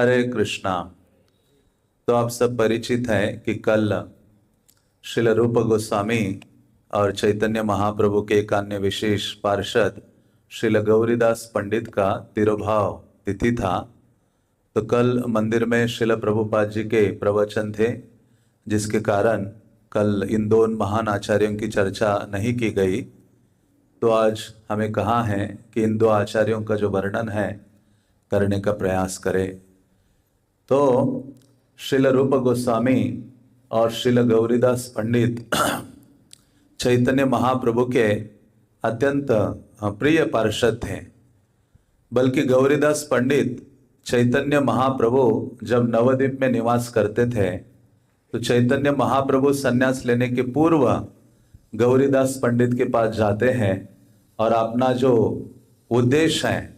हरे कृष्णा। तो आप सब परिचित हैं कि कल श्रील रूप गोस्वामी और चैतन्य महाप्रभु के एक अन्य विशेष पार्षद श्रील गौरीदास पंडित का तिरुभाव तिथि था। तो कल मंदिर में श्रील प्रभुपाद जी के प्रवचन थे, जिसके कारण कल इन दोनों महान आचार्यों की चर्चा नहीं की गई। तो आज हमें कहा है कि इन दो आचार्यों का जो वर्णन है करने का प्रयास करें। तो श्रील रूप गोस्वामी और श्रील गौरीदास पंडित चैतन्य महाप्रभु के अत्यंत प्रिय पार्षद थे। बल्कि गौरीदास पंडित चैतन्य महाप्रभु जब नवद्वीप में निवास करते थे तो चैतन्य महाप्रभु संन्यास लेने के पूर्व गौरीदास पंडित के पास जाते हैं और अपना जो उद्देश्य है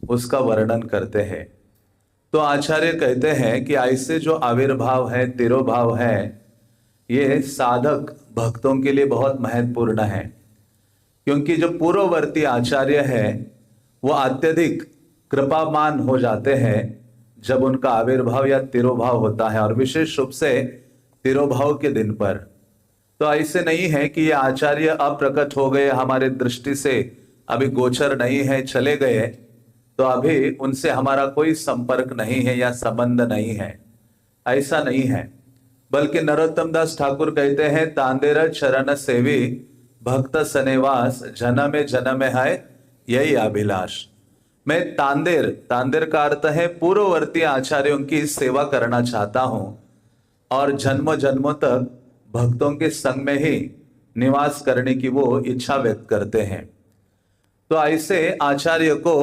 उसका वर्णन करते हैं। तो आचार्य कहते हैं कि ऐसे जो आविर्भाव है, तिरोभाव है, ये साधक भक्तों के लिए बहुत महत्वपूर्ण है, क्योंकि जो पूर्ववर्ती आचार्य है वो अत्यधिक कृपामान हो जाते हैं जब उनका आविर्भाव या तिरोभाव होता है, और विशेष रूप से तिरोभाव के दिन पर। तो ऐसे नहीं है कि ये आचार्य अप्रकट हो गए, हमारे दृष्टि से अभी गोचर नहीं है, चले गए, तो अभी उनसे हमारा कोई संपर्क नहीं है या संबंध नहीं है। ऐसा नहीं है, बल्कि नरोत्तम दास ठाकुर कहते हैं, तांदेर चरण सेवी भक्त सनेवास जन्म जन्म है यही अभिलाष। मैं तांदेर का अर्थ है पूर्ववर्ती आचार्यों की सेवा करना चाहता हूं और जन्मों जन्मों तक भक्तों के संग में ही निवास करने की वो इच्छा व्यक्त करते हैं। तो ऐसे आचार्य को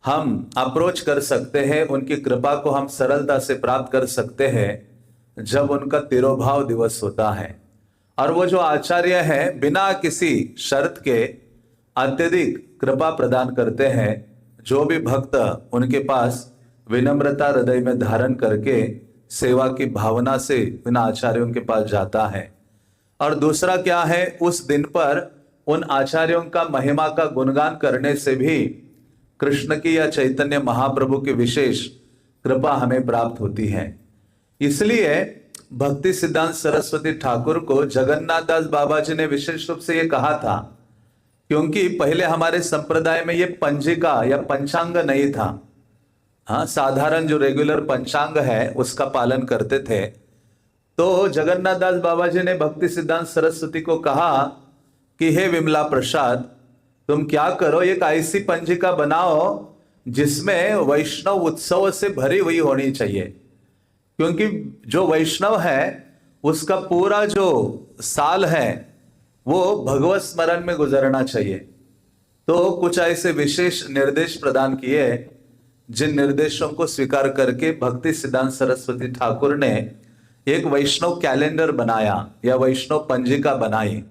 हम अप्रोच कर सकते हैं, उनकी कृपा को हम सरलता से प्राप्त कर सकते हैं जब उनका तिरोभाव दिवस होता है। और वो जो आचार्य है बिना किसी शर्त के अत्यधिक कृपा प्रदान करते हैं। जो भी भक्त उनके पास विनम्रता हृदय में धारण करके सेवा की भावना से इन आचार्यों के पास जाता है। और दूसरा क्या है, उस दिन पर उन आचार्यों का महिमा का गुणगान करने से भी कृष्ण की या चैतन्य महाप्रभु की विशेष कृपा हमें प्राप्त होती है। इसलिए भक्ति सिद्धांत सरस्वती ठाकुर को जगन्नाथ दास बाबा जी ने विशेष रूप से ये कहा था, क्योंकि पहले हमारे संप्रदाय में ये पंजिका या पंचांग नहीं था। हाँ, साधारण जो रेगुलर पंचांग है उसका पालन करते थे। तो जगन्नाथ दास बाबा जी ने भक्ति सिद्धांत सरस्वती को कहा कि हे विमला प्रसाद, तुम क्या करो, एक ऐसी पंजिका बनाओ जिसमें वैष्णव उत्सव से भरी हुई होनी चाहिए, क्योंकि जो वैष्णव है उसका पूरा जो साल है वो भगवत स्मरण में गुजरना चाहिए। तो कुछ ऐसे विशेष निर्देश प्रदान किए, जिन निर्देशों को स्वीकार करके भक्ति सिद्धांत सरस्वती ठाकुर ने एक वैष्णव कैलेंडर बनाया या वैष्णव पंजिका बनाई।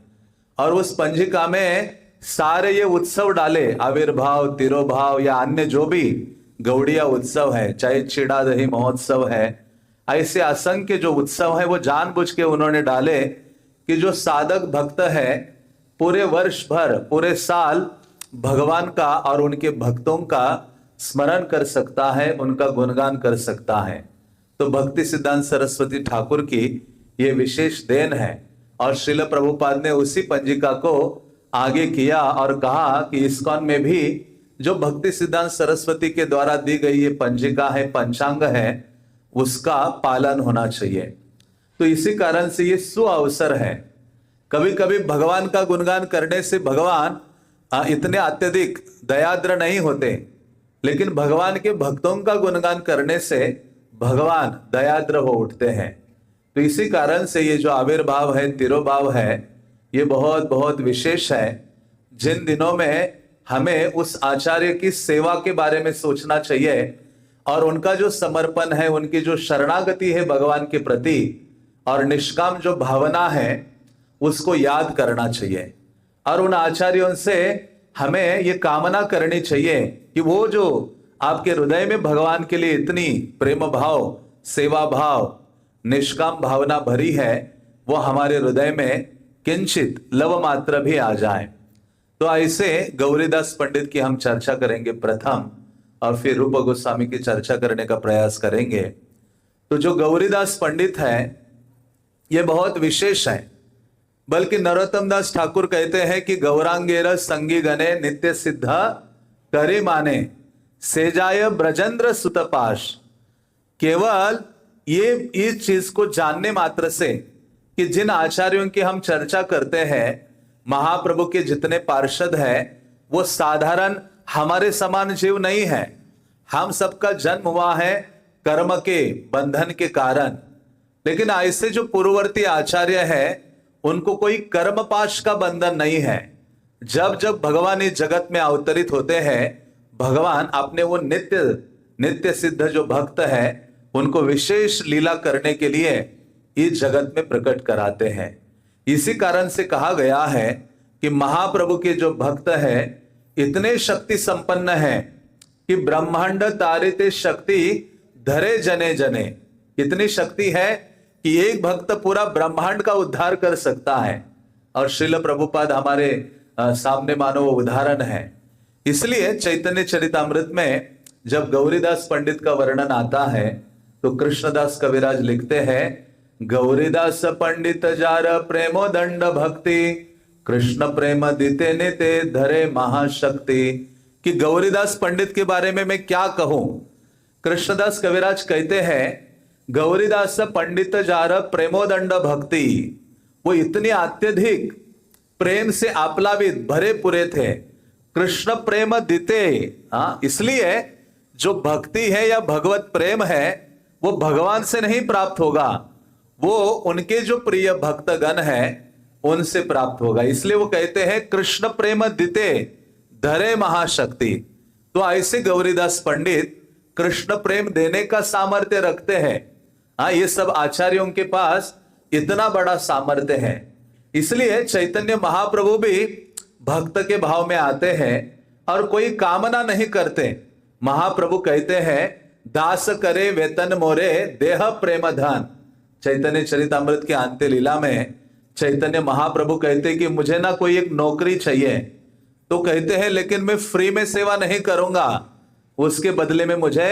और उस पंजिका में सारे ये उत्सव डाले, आविर्भाव, तिरोभाव या अन्य जो भी गौड़िया उत्सव है, चाहे चिड़ा दही महोत्सव है, ऐसे असंख्य जो उत्सव है वो जानबूझ के उन्होंने डाले कि जो साधक भक्त है पूरे वर्ष भर, पूरे साल भगवान का और उनके भक्तों का स्मरण कर सकता है, उनका गुणगान कर सकता है। तो भक्ति सिद्धांत सरस्वती ठाकुर की ये विशेष देन है। और श्रील प्रभुपाद ने उसी पंजिका को आगे किया और कहा कि इस्कॉन में भी जो भक्ति सिद्धांत सरस्वती के द्वारा दी गई ये पंजिका है, पंचांग है, उसका पालन होना चाहिए। तो इसी कारण से ये सुअवसर है। कभी कभी भगवान का गुणगान करने से भगवान इतने अत्यधिक दयाद्र नहीं होते, लेकिन भगवान के भक्तों का गुणगान करने से भगवान दयाद्र हो उठते हैं। तो इसी कारण से ये जो आविर्भाव है, तिरोभाव है, ये बहुत बहुत विशेष है, जिन दिनों में हमें उस आचार्य की सेवा के बारे में सोचना चाहिए और उनका जो समर्पण है, उनकी जो शरणागति है भगवान के प्रति और निष्काम जो भावना है उसको याद करना चाहिए। और उन आचार्यों से हमें ये कामना करनी चाहिए कि वो जो आपके हृदय में भगवान के लिए इतनी प्रेम भाव, सेवा भाव, निष्काम भावना भरी है, वो हमारे हृदय में किंचित लव मात्र भी आ जाए। तो ऐसे गौरीदास पंडित की हम चर्चा करेंगे प्रथम, और फिर रूप गोस्वामी की चर्चा करने का प्रयास करेंगे। तो जो गौरीदास पंडित है ये बहुत विशेष है, बल्कि नरोत्तम दास ठाकुर कहते हैं कि गौरांगेर संगी गणे नित्य सिद्ध करे माने सेजाय ब्रजेंद्र सुतपाश। केवल ये इस चीज को जानने मात्र से कि जिन आचार्यों की हम चर्चा करते हैं, महाप्रभु के जितने पार्षद हैं, वो साधारण हमारे समान जीव नहीं है। हम सबका जन्म हुआ है कर्म के बंधन के कारण, लेकिन ऐसे जो पूर्ववर्ती आचार्य है उनको कोई कर्म पाश का बंधन नहीं है। जब जब भगवान इस जगत में अवतरित होते हैं, भगवान अपने वो नित्य सिद्ध जो भक्त है उनको विशेष लीला करने के लिए इस जगत में प्रकट कराते हैं। इसी कारण से कहा गया है कि महाप्रभु के जो भक्त है इतने शक्ति संपन्न है कि ब्रह्मांड तारिते शक्ति धरे जने जने। इतनी शक्ति है कि एक भक्त पूरा ब्रह्मांड का उद्धार कर सकता है, और श्रील प्रभुपाद हमारे सामने मानो वो उदाहरण है। इसलिए चैतन्य चरितामृत में जब गौरीदास पंडित का वर्णन आता है तो कृष्णदास कविराज लिखते हैं, गौरीदास पंडित जार प्रेमो दंड भक्ति कृष्ण प्रेम दिते निते धरे महाशक्ति। कि गौरीदास पंडित के बारे में मैं क्या कहूं। कृष्णदास कविराज कहते हैं, गौरीदास पंडित जार प्रेमोदंड भक्ति, वो इतने अत्यधिक प्रेम से आप्लावित भरे पूरे थे। कृष्ण प्रेम दिते, इसलिए जो भक्ति है या भगवत प्रेम है वो भगवान से नहीं प्राप्त होगा, वो उनके जो प्रिय भक्तगण है उनसे प्राप्त होगा। इसलिए वो कहते हैं कृष्ण प्रेम दिते धरे महाशक्ति। तो ऐसे गौरीदास पंडित कृष्ण प्रेम देने का सामर्थ्य रखते हैं। ये सब आचार्यों के पास इतना बड़ा सामर्थ्य है। इसलिए चैतन्य महाप्रभु भी भक्त के भाव में आते हैं और कोई कामना नहीं करते। महाप्रभु कहते हैं, दास करे वेतन मोरे देह प्रेम धन। चैतन्य चरितामृत के अंत्य लीला में चैतन्य महाप्रभु कहते हैं कि मुझे ना कोई एक नौकरी चाहिए। तो कहते हैं लेकिन मैं फ्री में सेवा नहीं करूंगा, उसके बदले में मुझे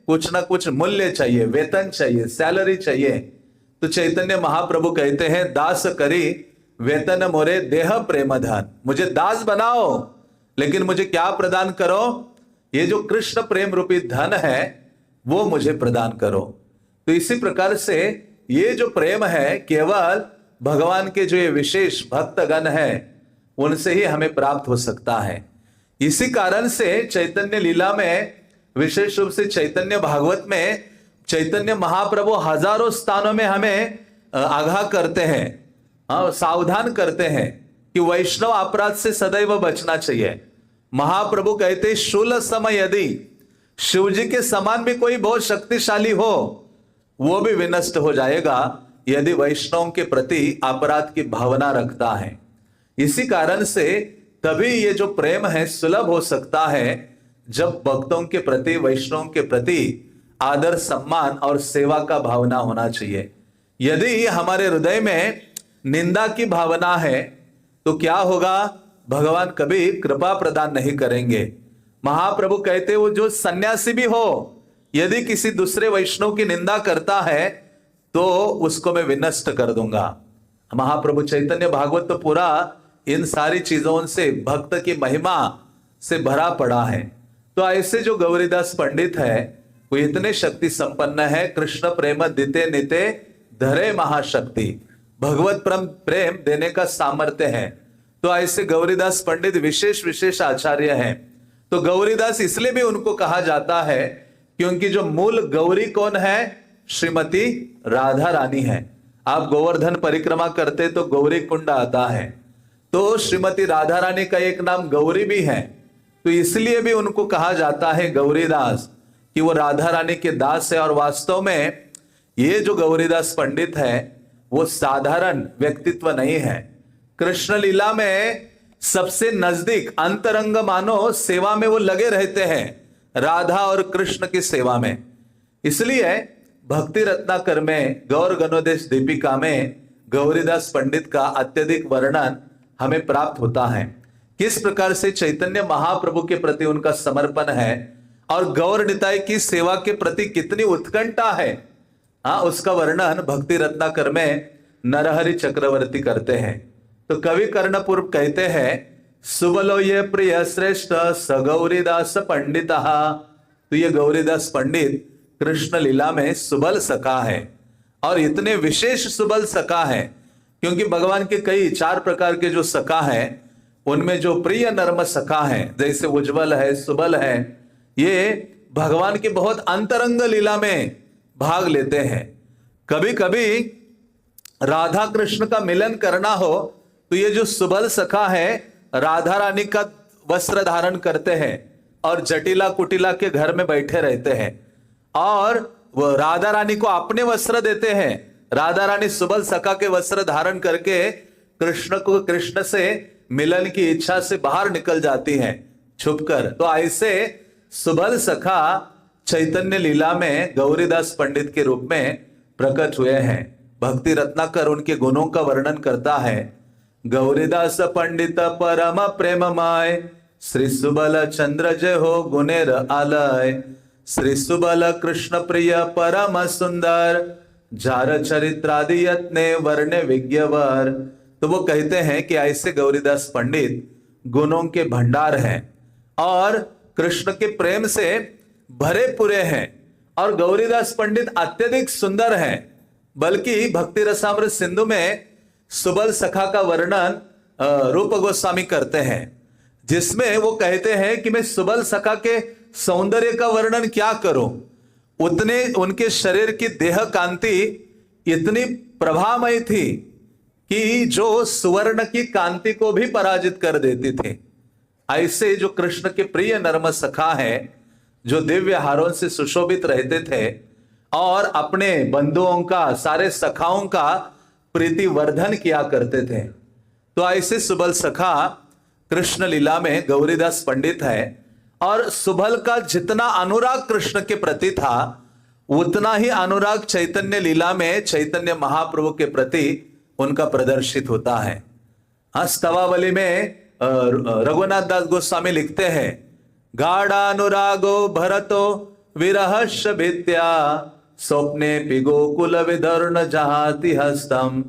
कुछ ना कुछ मूल्य चाहिए, वेतन चाहिए, सैलरी चाहिए। तो चैतन्य महाप्रभु कहते हैं, दास करी वेतन मोरे देह प्रेम धन। मुझे दास बनाओ लेकिन मुझे क्या प्रदान करो, ये जो कृष्ण प्रेम रूपी धन है वो मुझे प्रदान करो। तो इसी प्रकार से ये जो प्रेम है केवल भगवान के जो ये विशेष भक्तगण है उनसे ही हमें प्राप्त हो सकता है। इसी कारण से चैतन्य लीला में, विशेष रूप से चैतन्य भागवत में, चैतन्य महाप्रभु हजारों स्थानों में हमें आगाह करते हैं, सावधान करते हैं कि वैष्णव अपराध से सदैव बचना चाहिए। महाप्रभु कहते, शूल समय यदि शिव जी के समान भी कोई बहुत शक्तिशाली हो वो भी विनष्ट हो जाएगा यदि वैष्णव के प्रति अपराध की भावना रखता है। इसी कारण से तभी ये जो प्रेम है सुलभ हो सकता है जब भक्तों के प्रति, वैष्णव के प्रति आदर सम्मान और सेवा का भावना होना चाहिए। यदि हमारे हृदय में निंदा की भावना है तो क्या होगा, भगवान कभी कृपा प्रदान नहीं करेंगे। महाप्रभु कहते, वो जो सन्यासी भी हो यदि किसी दूसरे वैष्णव की निंदा करता है तो उसको मैं विनष्ट कर दूंगा। महाप्रभु चैतन्य भागवत तो पूरा इन सारी चीजों से, भक्त की महिमा से भरा पड़ा है। तो ऐसे जो गौरीदास पंडित है वो इतने शक्ति संपन्न है। कृष्ण प्रेम दिते निते धरे महाशक्ति, भगवत प्रेम देने का सामर्थ्य है। तो ऐसे गौरीदास पंडित विशेष आचार्य हैं। तो गौरीदास इसलिए भी उनको कहा जाता है क्योंकि जो मूल गौरी कौन है, श्रीमती राधा रानी है। आप गोवर्धन परिक्रमा करते तो गौरी कुंड आता है, तो श्रीमती राधा रानी का एक नाम गौरी भी है। तो इसलिए भी उनको कहा जाता है गौरीदास, कि वो राधा रानी के दास है। और वास्तव में ये जो गौरीदास पंडित है वो साधारण व्यक्तित्व नहीं है। कृष्ण लीला में सबसे नजदीक अंतरंग मानो सेवा में वो लगे रहते हैं, राधा और कृष्ण की सेवा में। इसलिए भक्ति रत्नाकर में, गौर गणोदेश दीपिका में गौरीदास पंडित का अत्यधिक वर्णन हमें प्राप्त होता है। किस प्रकार से चैतन्य महाप्रभु के प्रति उनका समर्पण है और गौर निताय की सेवा के प्रति कितनी उत्कंठा है, उसका वर्णन भक्ति रत्नाकर में नरहरि चक्रवर्ती करते हैं। तो कवि कर्णपूर्व कहते हैं, सुबलो ये प्रिय श्रेष्ठ स गौरीदास पंडित। तो ये गौरीदास पंडित कृष्ण लीला में सुबल सखा है, और इतने विशेष सुबल सखा है क्योंकि भगवान के कई 4 प्रकार के जो सखा है, उनमें जो प्रिय नर्म सखा है जैसे उज्जवल है, सुबल है, ये भगवान की बहुत अंतरंग लीला में भाग लेते हैं। कभी कभी राधा कृष्ण का मिलन करना हो तो ये जो सुबल सखा है राधा रानी का वस्त्र धारण करते हैं और जटिला कुटिला के घर में बैठे रहते हैं, और वो राधा रानी को अपने वस्त्र देते हैं। राधा रानी सुबल सखा के वस्त्र धारण करके कृष्ण से मिलन की इच्छा से बाहर निकल जाती हैं छुपकर। तो ऐसे सुबल सखा चैतन्य लीला में गौरीदास पंडित के रूप में प्रकट हुए हैं। भक्ति रत्नाकर उनके गुणों का वर्णन करता है। गौरीदास पंडित परम प्रेममय, श्री सुबल चंद्र जय हो गुणेर आलय। श्री सुबल कृष्ण प्रिय परम सुंदर, जार चरित्रादि यत्ने वर्णे विज्ञवर। तो वो कहते हैं कि ऐसे गौरीदास पंडित गुणों के भंडार हैं और कृष्ण के प्रेम से भरे पूरे हैं, और गौरीदास पंडित अत्यधिक सुंदर हैं। बल्कि भक्ति रसामृत सिंधु में सुबल सखा का वर्णन रूप गोस्वामी करते हैं, जिसमें वो कहते हैं कि मैं सुबल सखा के सौंदर्य का वर्णन क्या करूं, उतने उनके शरीर की देह कांति इतनी प्रभामयी थी कि जो सुवर्ण की कांति को भी पराजित कर देती थी। ऐसे जो कृष्ण के प्रिय नर्म सखा है, जो दिव्य हारों से सुशोभित रहते थे और अपने बंधुओं का, सारे सखाओं का प्रीति वर्धन किया करते थे। तो ऐसे सुबल सखा कृष्ण लीला में गौरीदास पंडित है, और सुबल का जितना अनुराग कृष्ण के प्रति था उतना ही अनुराग चैतन्य लीला में चैतन्य महाप्रभु के प्रति उनका प्रदर्शित होता है। स्तवावली में रघुनाथ दास गोस्वामी लिखते हैं, गाढ़ानुरागो भरतो विरहश भित्या, स्वप्ने पिगोकुल विधर्ण जहाति हस्तम,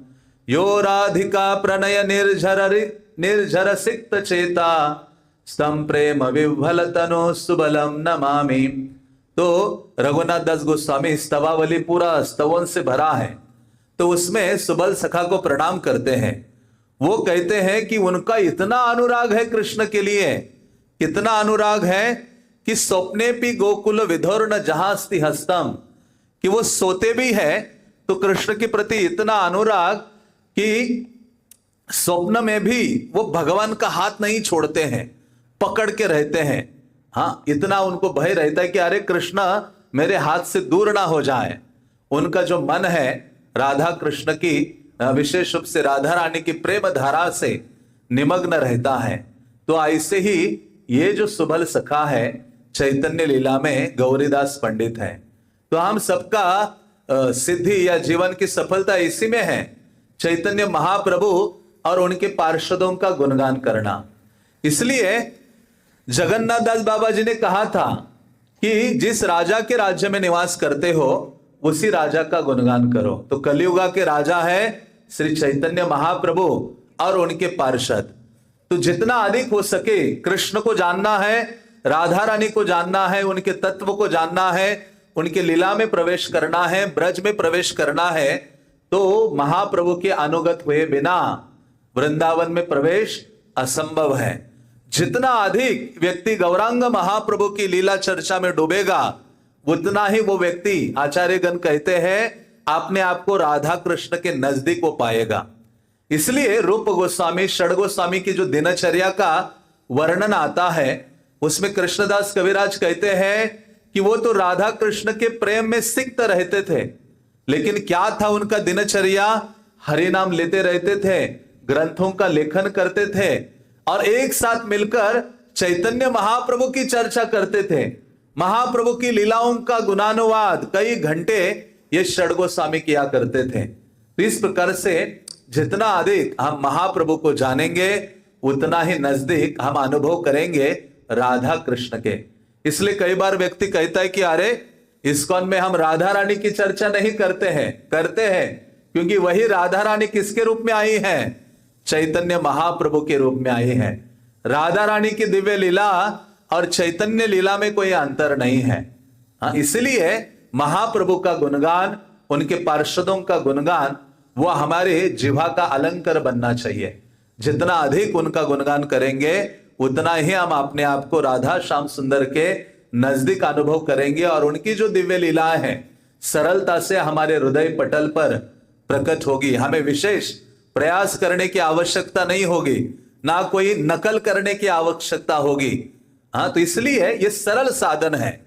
यो राधिका प्रणय निर्झर सिक्त चेता, स्तम प्रेम विह्वल तनो सुबलम नमामि। तो रघुनाथ दास गोस्वामी स्तवावली पूरा स्तवन से भरा है, तो उसमें सुबल सखा को प्रणाम करते हैं। वो कहते हैं कि उनका इतना अनुराग है कृष्ण के लिए, कितना अनुराग है कि स्वप्ने पी गोकुल विधोर्ण जहास्ति हस्तम, कि वो सोते भी है तो कृष्ण के प्रति इतना अनुराग कि स्वप्न में भी वो भगवान का हाथ नहीं छोड़ते हैं, पकड़ के रहते हैं। हाँ, इतना उनको भय रहता है कि अरे कृष्ण मेरे हाथ से दूर ना हो जाए। उनका जो मन है राधा कृष्ण की, विशेष रूप से राधा रानी की प्रेम धारा से निमग्न रहता है। तो ऐसे ही ये जो सुबल सखा है चैतन्य लीला में गौरीदास पंडित है। तो हम सबका सिद्धि या जीवन की सफलता इसी में है, चैतन्य महाप्रभु और उनके पार्षदों का गुणगान करना। इसलिए जगन्नाथ दास बाबा जी ने कहा था कि जिस राजा के राज्य में निवास करते हो उसी राजा का गुणगान करो। तो कलियुगा के राजा है श्री चैतन्य महाप्रभु और उनके पार्षद। तो जितना अधिक हो सके कृष्ण को जानना है, राधा रानी को जानना है, उनके तत्व को जानना है, उनके लीला में प्रवेश करना है, ब्रज में प्रवेश करना है, तो महाप्रभु के अनुगत हुए बिना वृंदावन में प्रवेश असंभव है। जितना अधिक व्यक्ति गौरांग महाप्रभु की लीला चर्चा में डूबेगा उतना ही वो व्यक्ति, आचार्यगण कहते हैं, अपने आप को राधा कृष्ण के नजदीक वो पाएगा। इसलिए रूप गोस्वामी, षड गोस्वामी की जो दिनचर्या का वर्णन आता है उसमें कृष्णदास कविराज कहते हैं कि वो तो राधा कृष्ण के प्रेम में सिक्त रहते थे, लेकिन क्या था उनका दिनचर्या? हरि नाम लेते रहते थे, ग्रंथों का लेखन करते थे और एक साथ मिलकर चैतन्य महाप्रभु की चर्चा करते थे। महाप्रभु की लीलाओं का गुणानुवाद कई घंटे ये षड गोस्वामी किया करते थे। तो इस प्रकार से जितना अधिक हम महाप्रभु को जानेंगे उतना ही नजदीक हम अनुभव करेंगे राधा कृष्ण के। इसलिए कई बार व्यक्ति कहता है कि अरे इस्कॉन में हम राधा रानी की चर्चा नहीं करते हैं क्योंकि वही राधा रानी किसके रूप में आई है? चैतन्य महाप्रभु के रूप में आई है। राधा रानी की दिव्य लीला और चैतन्य लीला में कोई अंतर नहीं है। हाँ, इसलिए महाप्रभु का गुणगान, उनके पार्षदों का गुणगान वो हमारे जिह्वा का अलंकार बनना चाहिए। जितना अधिक उनका गुणगान करेंगे उतना ही हम अपने आप को राधा श्याम सुंदर के नजदीक अनुभव करेंगे और उनकी जो दिव्य लीलाएं हैं सरलता से हमारे हृदय पटल पर प्रकट होगी। हमें विशेष प्रयास करने की आवश्यकता नहीं होगी, ना कोई नकल करने की आवश्यकता होगी। हाँ, तो इसलिए ये सरल साधन है।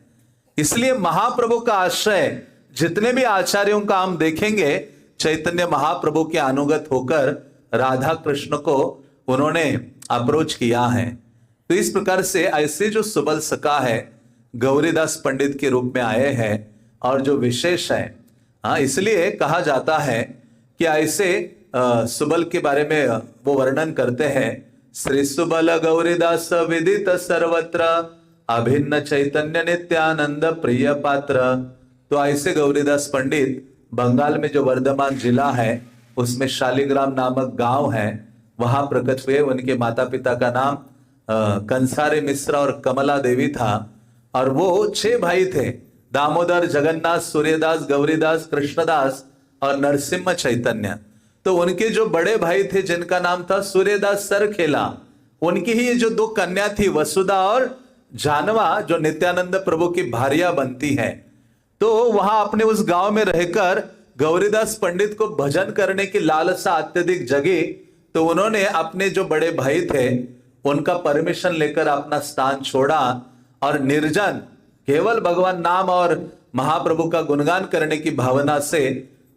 इसलिए महाप्रभु का आश्रय, जितने भी आचार्यों का हम देखेंगे चैतन्य महाप्रभु के अनुगत होकर राधा कृष्ण को उन्होंने अप्रोच किया है। तो इस प्रकार से ऐसे जो सुबल सखा है गौरीदास पंडित के रूप में आए हैं और जो विशेष है, हाँ, इसलिए कहा जाता है कि ऐसे सुबल के बारे में वो वर्णन करते हैं। श्री सुबल गौरीदास विदित सर्वत्र अभिन्न चैतन्य नित्यानंद प्रिय पात्र। तो ऐसे गौरीदास पंडित बंगाल में जो वर्धमान जिला है उसमें शालिग्राम नामक गांव है, वहां प्रकट हुए। उनके माता पिता का नाम कंसारे मिश्रा और कमला देवी था और वो 6 भाई थे, दामोदर, जगन्नाथ, सूर्यदास, गौरीदास, कृष्णदास और नरसिम्हा चैतन्य। तो उनके जो बड़े भाई थे जिनका नाम था सूर्यदास सरखेला, उनकी ही ये जो 2 कन्या थी वसुधा और जानवा, जो नित्यानंद प्रभु की भार्या बनती है। तो वहां अपने उस गांव में रहकर गौरीदास पंडित को भजन करने की लालसा अत्यधिक जगी। तो उन्होंने अपने जो बड़े भाई थे उनका परमिशन लेकर अपना स्थान छोड़ा और निर्जन केवल भगवान नाम और महाप्रभु का गुणगान करने की भावना से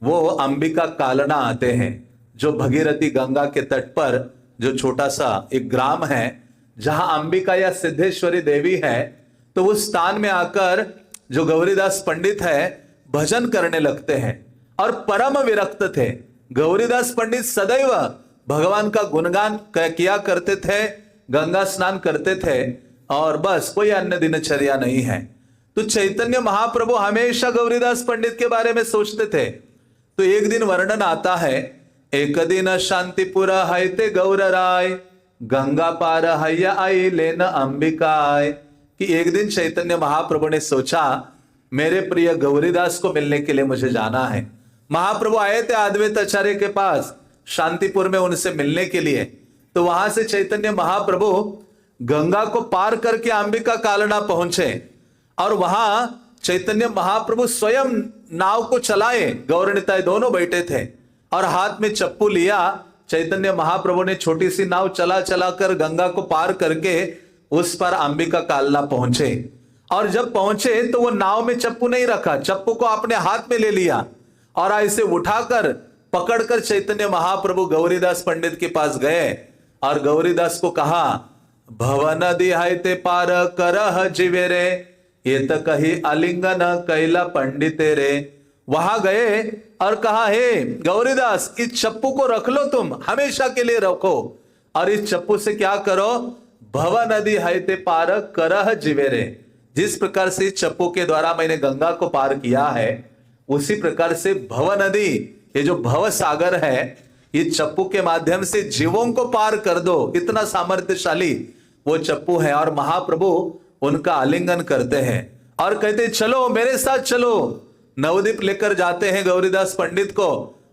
वो अंबिका कालना आते हैं, जो भगीरथी गंगा के तट पर जो छोटा सा एक ग्राम है जहां अंबिका या सिद्धेश्वरी देवी है। तो उस स्थान में आकर जो गौरीदास पंडित है भजन करने लगते हैं और परम विरक्त थे। गौरीदास पंडित सदैव भगवान का गुणगान किया करते थे, गंगा स्नान करते थे और बस कोई अन्य दिनचर्या नहीं है। तो चैतन्य महाप्रभु हमेशा गौरीदास पंडित के बारे में सोचते थे। तो एक दिन वर्णन आता है, एक दिन शांतिपुर हैते गौर राय, गंगा पार हैया आई लेन अंबिकाय। कि एक दिन चैतन्य महाप्रभु ने सोचा मेरे प्रिय गौरीदास को मिलने के लिए मुझे जाना है। महाप्रभु आए थे अद्वैत आचार्य के पास शांतिपुर में उनसे मिलने के लिए। तो वहां से चैतन्य महाप्रभु गंगा को पार करके अंबिका कालना पहुंचे और वहां चैतन्य महाप्रभु स्वयं नाव को चलाए, गौर निताई दोनों बैठे थे और हाथ में चप्पू लिया। चैतन्य महाप्रभु ने छोटी सी नाव चला चला कर गंगा को पार करके उस पर अंबिका कालना पहुंचे। और जब पहुंचे तो वो नाव में चप्पू नहीं रखा, चप्पू को अपने हाथ में ले लिया और ऐसे उठाकर पकड़कर चैतन्य महाप्रभु गौरीदास पंडित के पास गए और गौरीदास को कहा, भव नदी हायते पार करह जीवे रे, ये तो कही आलिंगन कैला पंडिते रे। वहां गए और कहा, हे गौरीदास, इस चप्पू को रख लो, तुम हमेशा के लिए रखो और इस चप्पू से क्या करो, भव नदी हायते पार करह जीवे रे। जिस प्रकार से चप्पू के द्वारा मैंने गंगा को पार किया है उसी प्रकार से भव नदी, ये जो भव सागर है, ये चप्पू के माध्यम से जीवों को पार कर दो। इतना सामर्थ्यशाली वो चप्पू है। और महाप्रभु उनका आलिंगन करते हैं और कहते चलो मेरे साथ चलो। नवदीप लेकर जाते हैं गौरीदास पंडित को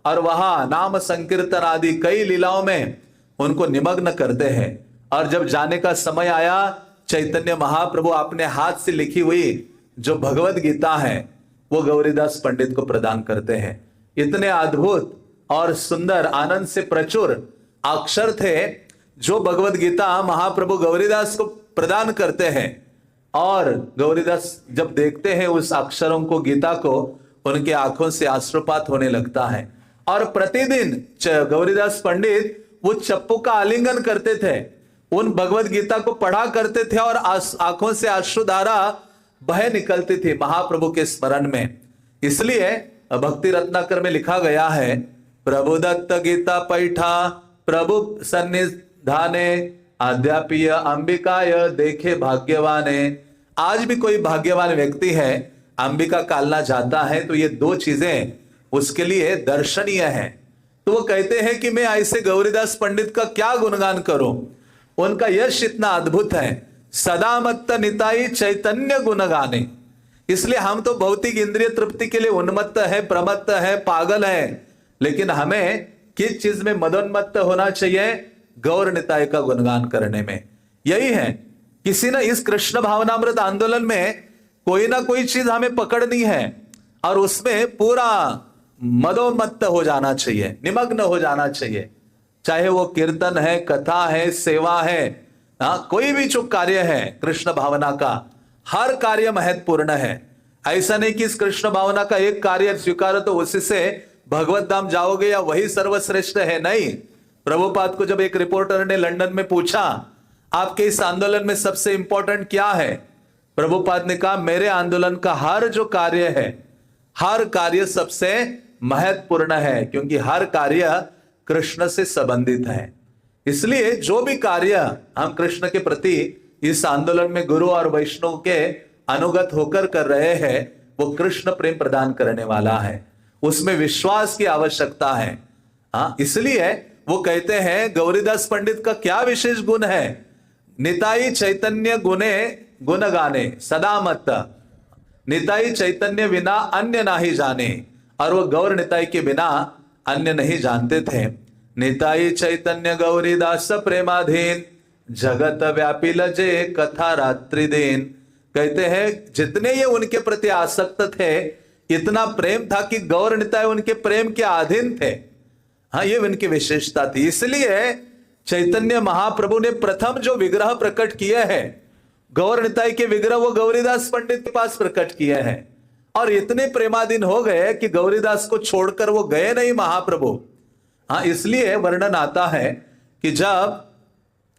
और वहां नाम संकीर्तन आदि कई लीलाओं में उनको निमग्न करते हैं। और जब जाने का समय आया, चैतन्य महाप्रभु अपने हाथ से लिखी हुई जो भगवत गीता है वो गौरीदास पंडित को प्रदान करते हैं। इतने अद्भुत और सुंदर, आनंद से प्रचुर अक्षर थे जो भगवत गीता महाप्रभु गौरीदास को प्रदान करते हैं। और गौरीदास जब देखते हैं उस अक्षरों को, गीता को, उनके आंखों से अश्रुपात होने लगता है। और प्रतिदिन गौरीदास पंडित वो चप्पू का आलिंगन करते थे, उन भगवत गीता को पढ़ा करते थे और आंखों से अश्रुधारा बह निकलती थी महाप्रभु के स्मरण में। इसलिए भक्ति रत्नाकर में लिखा गया है, प्रभु दत्त गीता पैठा प्रभु सन्निधाने, आद्यापीय अंबिकाय देखे भाग्यवाने, आज भी कोई भाग्यवान व्यक्ति है, अंबिका कालना जाता है तो ये दो चीजें उसके लिए दर्शनीय है। तो वो कहते हैं कि मैं ऐसे गौरीदास पंडित का क्या गुणगान करूं, उनका यश इतना अद्भुत है। सदा मत्त निताई चैतन्य गुण गाने। इसलिए हम तो भौतिक इंद्रिय तृप्ति के लिए उन्मत्त है, प्रमत्त है, पागल है, लेकिन हमें किस चीज में मदोन्मत्त होना चाहिए? गौर निताई का गुणगान करने में। यही है, किसी ना इस कृष्ण भावनामृत आंदोलन में कोई ना कोई चीज हमें पकड़नी है और उसमें पूरा मदोन्मत्त हो जाना चाहिए, निमग्न हो जाना चाहिए। चाहे वो कीर्तन है, कथा है, सेवा है, कोई भी जो कार्य है कृष्ण भावना का, हर कार्य महत्वपूर्ण है। ऐसा नहीं कि इस कृष्ण भावना का एक कार्य स्वीकारो तो उसी से भगवत धाम जाओगे या वही सर्वश्रेष्ठ है, नहीं। प्रभुपाद को जब एक रिपोर्टर ने लंदन में पूछा आपके इस आंदोलन में सबसे इंपॉर्टेंट क्या है, प्रभुपाद ने कहा मेरे आंदोलन का हर जो कार्य है, हर कार्य सबसे महत्वपूर्ण है, क्योंकि हर कार्य कृष्ण से संबंधित है। इसलिए जो भी कार्य हम कृष्ण के प्रति इस आंदोलन में गुरु और वैष्णव के अनुगत होकर कर रहे हैं, वो कृष्ण प्रेम प्रदान करने वाला है, उसमें विश्वास की आवश्यकता है। इसलिए वो कहते हैं गौरीदास पंडित का क्या विशेष गुण है? निताई चैतन्य गुणे गुण गाने सदा मत, निताई चैतन्य बिना अन्य नाही जाने। और वो गौर निताई के बिना अन्य नहीं जानते थे। निताई चैतन्य गौरीदास प्रेमाधीन, जगत व्यापी लजे कथा रात्रि दिन। कहते हैं जितने ये उनके प्रति आसक्त थे, इतना प्रेम था कि गौर निताई उनके प्रेम के अधीन थे। ये उनकी विशेषता थी। इसलिए चैतन्य महाप्रभु ने प्रथम जो विग्रह प्रकट किए हैं, गौर निताई के विग्रह, वो गौरीदास पंडित के पास प्रकट किए हैं। और इतने प्रेमाधीन हो गए कि गौरीदास को छोड़कर वो गए नहीं महाप्रभु। इसलिए वर्णन आता है कि जब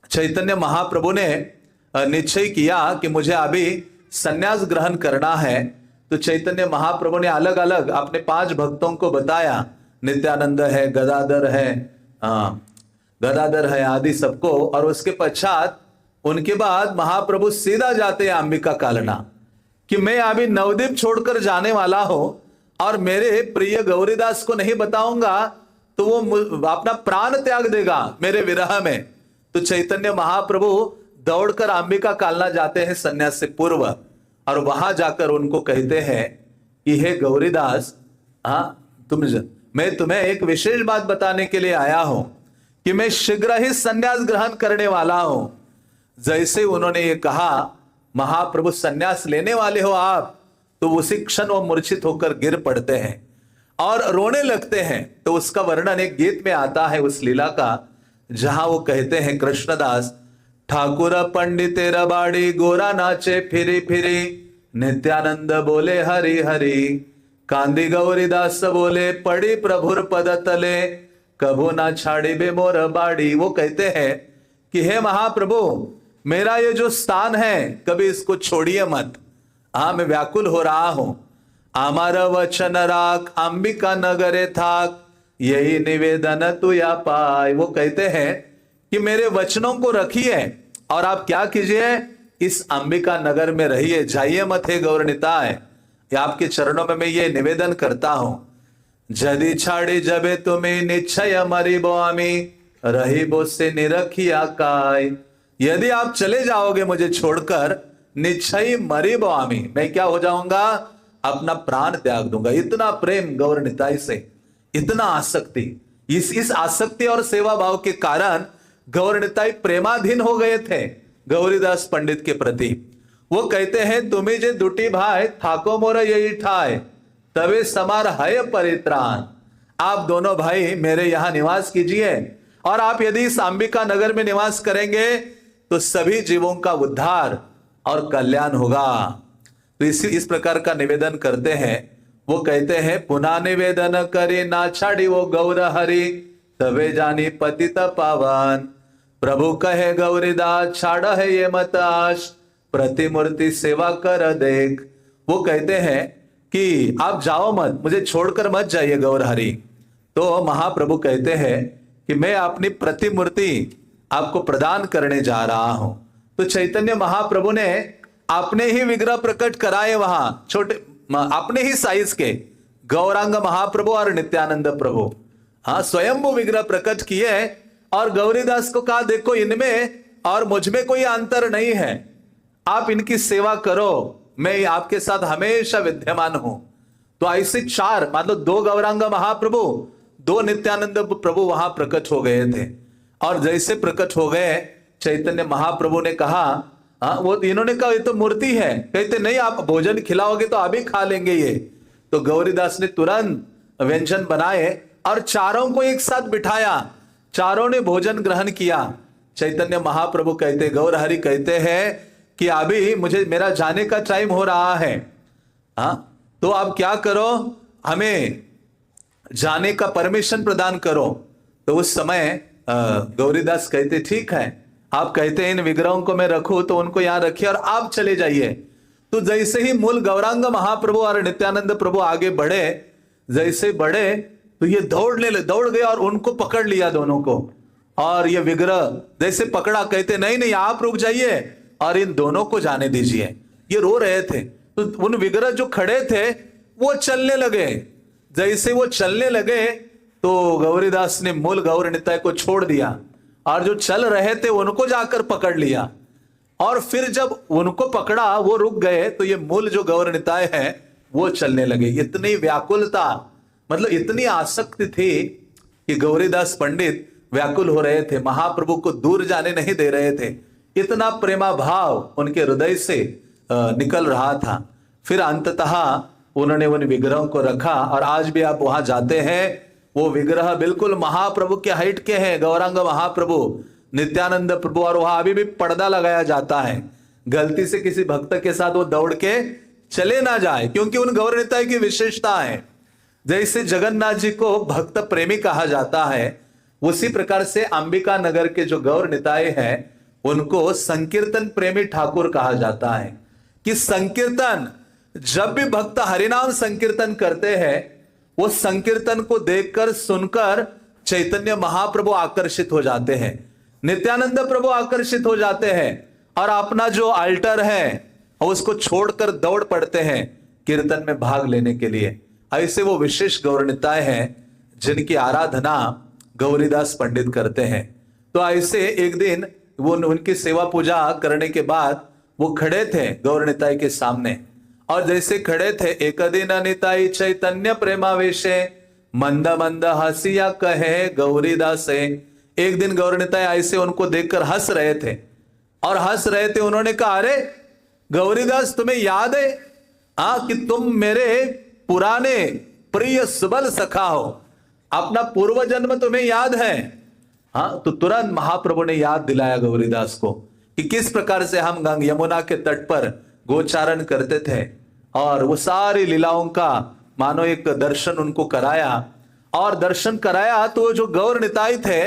चैतन्य महाप्रभु ने निश्चय किया कि मुझे अभी संन्यास ग्रहण करना है, तो चैतन्य महाप्रभु ने अलग अलग अपने 5 भक्तों को बताया, नित्यानंद है, गदाधर है आदि सबको। और उसके पश्चात उनके बाद महाप्रभु सीधा जाते हैं अंबिका कालना कि मैं अभी नवद्वीप छोड़कर जाने वाला हूं और मेरे प्रिय गौरीदास को नहीं बताऊंगा तो वो अपना प्राण त्याग देगा मेरे विरह में। तो चैतन्य महाप्रभु दौड़कर अंबिका कालना जाते हैं संन्यास से पूर्व, और वहां जाकर उनको कहते हैं कि हे गौरीदास, मैं तुम्हें एक विशेष बात बताने के लिए आया हूं कि मैं शीघ्र ही संन्यास ग्रहण करने वाला हूं। जैसे उन्होंने ये कहा, महाप्रभु संन्यास लेने वाले हो आप, तो उसी क्षण वो मूर्छित होकर गिर पड़ते हैं और रोने लगते हैं। तो उसका वर्णन एक गीत में आता है उस लीला का, जहां वो कहते हैं कृष्णदास, ठाकुर पंडित रबाड़ी गोरा नाचे फिरी फिरी, नित्यानंद बोले हरि हरि, कांदी गौरीदास बोले पड़ी प्रभुर पद तले, कभू ना छाड़ी बे मोर बाड़ी। वो कहते हैं कि हे महाप्रभु, मेरा ये जो स्थान है कभी इसको छोड़िए मत। मैं व्याकुल हो रहा हूं। आमार वचन राख अंबिका नगरे थाक, यही निवेदन तू या पाए। वो कहते हैं कि मेरे वचनों को रखिए और आप क्या कीजिए, इस अंबिका नगर में रहिए, जाइए मत हे गौरनिताय। आपके चरणों में मैं ये निवेदन करता हूं। जदि छाड़ी जबे तुम्हें निश्चय मरी बोआमी, रही बो से निरखिया काय। यदि आप चले जाओगे मुझे छोड़कर, निश्चय मरी बोआमी, मैं क्या हो जाऊंगा, अपना प्राण त्याग दूंगा। इतना प्रेम गौर निताई से, इतना आसक्ति, इस आसक्ति और सेवा भाव के कारण गौर निताई प्रेमाधीन हो गए थे गौरीदास पंडित के प्रति। वो कहते हैं, तुम्हें जे दुटी भाई थाको मोर यही ठाए, तबे समार है परित्राण। आप दोनों भाई मेरे यहां निवास कीजिए, और आप यदि इस अंबिका नगर में निवास करेंगे तो सभी जीवों का उद्धार और कल्याण होगा। तो इस प्रकार का निवेदन करते हैं। वो कहते हैं, पुनः निवेदन करे ना छाड़ी वो गौर हरि, तबे जानी पतित पावन। प्रभु कहे गौरीदास छाड़ है ये मत आश, प्रतिमूर्ति सेवा कर देख। वो कहते हैं कि आप जाओ मत, मुझे छोड़कर मत जाइए गौर हरि। तो महाप्रभु कहते हैं कि मैं अपनी प्रतिमूर्ति आपको प्रदान करने जा रहा हूं। तो चैतन्य महाप्रभु ने अपने ही विग्रह प्रकट कराए वहां, छोटे अपने ही साइज के गौरांग महाप्रभु और नित्यानंद प्रभु, हाँ स्वयंभू विग्रह प्रकट किए और गौरीदास को कहा देखो इनमें और मुझ में कोई अंतर नहीं है, आप इनकी सेवा करो, मैं आपके साथ हमेशा विद्यमान हूं। तो ऐसे चार मतलब 2 गौरांग महाप्रभु 2 नित्यानंद प्रभु वहां प्रकट हो गए थे। और जैसे प्रकट हो गए चैतन्य महाप्रभु ने कहा, हाँ वो इन्होंने कहा ये तो मूर्ति है, कहते नहीं आप भोजन खिलाओगे तो अभी खा लेंगे ये। तो गौरीदास ने तुरंत व्यंजन बनाए और चारों को एक साथ बिठाया, चारों ने भोजन ग्रहण किया। चैतन्य महाप्रभु कहते, गौर हरि कहते हैं कि अभी मुझे मेरा जाने का टाइम हो रहा है, हाँ तो आप क्या करो, हमें जाने का परमिशन प्रदान करो। तो उस समय गौरीदास कहते ठीक है, आप कहते हैं इन विग्रहों को मैं रखूं तो उनको यहां रखिए और आप चले जाइए। तो जैसे ही मूल गौरांग महाप्रभु और नित्यानंद प्रभु आगे बढ़े, जैसे बढ़े तो ये दौड़ गए और उनको पकड़ लिया दोनों को, और ये विग्रह जैसे पकड़ा, कहते नहीं नहीं आप रुक जाइए और इन दोनों को जाने दीजिए। ये रो रहे थे, तो उन विग्रह जो खड़े थे वो चलने लगे। जैसे वो चलने लगे तो गौरीदास ने मूल गौर निताय को छोड़ दिया और जो चल रहे थे उनको जाकर पकड़ लिया, और फिर जब उनको पकड़ा वो रुक गए तो ये मूल जो गौर निताय है वो चलने लगे। इतनी व्याकुलता, मतलब इतनी आसक्ति थी कि गौरीदास पंडित व्याकुल हो रहे थे, महाप्रभु को दूर जाने नहीं दे रहे थे, इतना प्रेमा भाव उनके हृदय से निकल रहा था। फिर अंततः उन्होंने उन विग्रहों को रखा, और आज भी आप वहां जाते हैं वो विग्रह बिल्कुल महाप्रभु के हाइट के हैं, गौरांग महाप्रभु नित्यानंद प्रभु, और वहां अभी भी पर्दा लगाया जाता है, गलती से किसी भक्त के साथ वो दौड़ के चले ना जाए, क्योंकि उन गौर निताय की विशेषता है। जैसे जगन्नाथ जी को भक्त प्रेमी कहा जाता है, उसी प्रकार से अंबिका नगर के जो गौर निताय हैं उनको संकीर्तन प्रेमी ठाकुर कहा जाता है। कि संकीर्तन, जब भी भक्त हरिनाम संकीर्तन करते हैं वो संकीर्तन को देखकर सुनकर चैतन्य महाप्रभु आकर्षित हो जाते हैं, नित्यानंद प्रभु आकर्षित हो जाते हैं, और अपना जो अल्टर है उसको छोड़कर दौड़ पड़ते हैं कीर्तन में भाग लेने के लिए। ऐसे वो विशेष गौर निताय हैं जिनकी आराधना गौरीदास पंडित करते हैं। तो ऐसे एक दिन वो उनकी सेवा पूजा करने के बाद वो खड़े थे गौर निताय के सामने, और जैसे खड़े थे, एक दिन निताई चैतन्य प्रेमावेशे मंद मंद हसिया कहे गौरीदासे। एक दिन गौर निताय ऐसे उनको देखकर हंस रहे थे, और हंस रहे थे, उन्होंने कहा अरे गौरीदास तुम्हें याद है कि तुम मेरे पुराने प्रिय सुबल सखा हो, अपना पूर्व जन्म तुम्हें याद है। हाँ, तो तुरंत महाप्रभु ने याद दिलाया गौरीदास को कि किस प्रकार से हम गंगा यमुना के तट पर गोचारण करते थे, और वो सारी लीलाओं का मानो एक दर्शन उनको कराया, और दर्शन कराया तो जो गौर निताई थे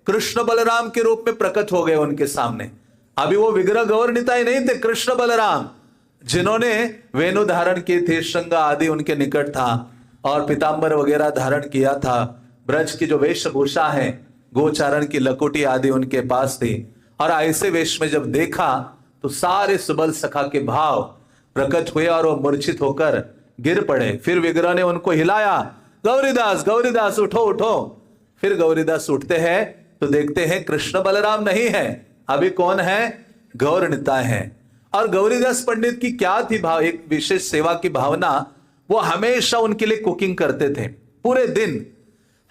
कृष्ण बलराम के रूप में प्रकट हो गए उनके सामने। अभी वो विग्रह गौर निताई नहीं थे, कृष्ण बलराम जिन्होंने वेणु धारण की थी, श्रृंग आदि उनके निकट था, और पीतांबर वगैरह धारण किया था, ब्रज की जो वेशभूषा है, गोचारण की लकोटी आदि उनके पास थी। और ऐसे वेश में जब देखा तो सारे सुबल सखा के भाव प्रकट हुए और वो मूर्छित होकर गिर पड़े। फिर विग्रह ने उनको हिलाया, गौरीदास गौरीदास उठो उठो। फिर गौरीदास उठते हैं तो देखते हैं कृष्ण बलराम नहीं है, अभी कौन है, गौर निताय है। और गौरीदास पंडित की क्या थी भाव, एक विशेष सेवा की भावना, वो हमेशा उनके लिए कुकिंग करते थे पूरे दिन।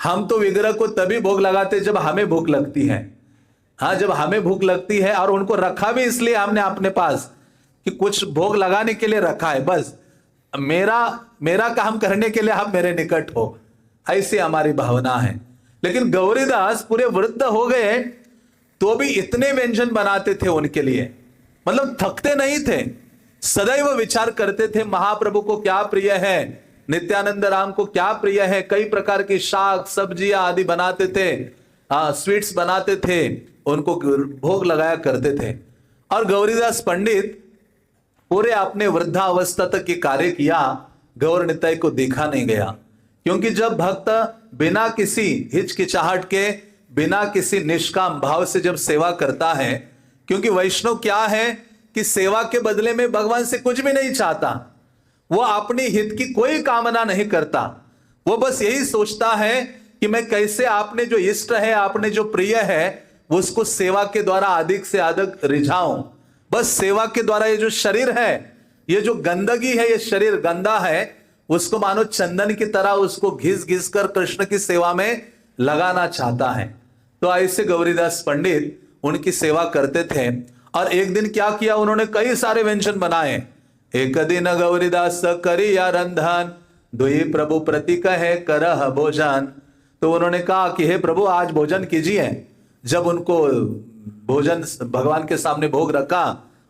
हम तो विग्रह को तभी भोग लगाते जब हमें भूख लगती है, हाँ जब हमें भूख लगती है, और उनको रखा भी इसलिए हमने अपने पास कि कुछ भोग लगाने के लिए रखा है, बस मेरा काम करने के लिए आप मेरे निकट हो, ऐसी हमारी भावना है। लेकिन गौरीदास पूरे वृद्ध हो गए तो भी इतने व्यंजन बनाते थे उनके लिए, मतलब थकते नहीं थे, सदैव विचार करते थे महाप्रभु को क्या प्रिय है, नित्यानंद राम को क्या प्रिय है, कई प्रकार की शाक सब्जियां आदि बनाते थे, स्वीट्स बनाते थे, उनको भोग लगाया करते थे। और गौरीदास पंडित पूरे अपने वृद्धावस्था तक ये कार्य किया, गौर निताय को देखा नहीं गया। क्योंकि जब भक्त बिना किसी हिचकिचाहट के, बिना किसी निष्काम भाव से जब सेवा करता है, क्योंकि वैष्णव क्या है कि सेवा के बदले में भगवान से कुछ भी नहीं चाहता, वो अपनी हित की कोई कामना नहीं करता, वो बस यही सोचता है कि मैं कैसे आपने जो इष्ट है, आपने जो प्रिय है, उसको सेवा के द्वारा अधिक से अधिक रिझाऊं। बस सेवा के द्वारा ये जो शरीर है, ये जो गंदगी है, ये शरीर गंदा है, उसको मानो चंदन की तरह उसको घिस घिस कर कृष्ण की सेवा में लगाना चाहता है। तो ऐसे गौरीदास पंडित उनकी सेवा करते थे। और एक दिन क्या किया, उन्होंने कई सारे व्यंजन बनाए। एक दिन गौरीदास करिया रंधन, दुई प्रभु प्रति कहे करह भोजन। तो उन्होंने कहा कि हे प्रभु, आज भोजन कीजिए। जब उनको भोजन भगवान के सामने भोग रखा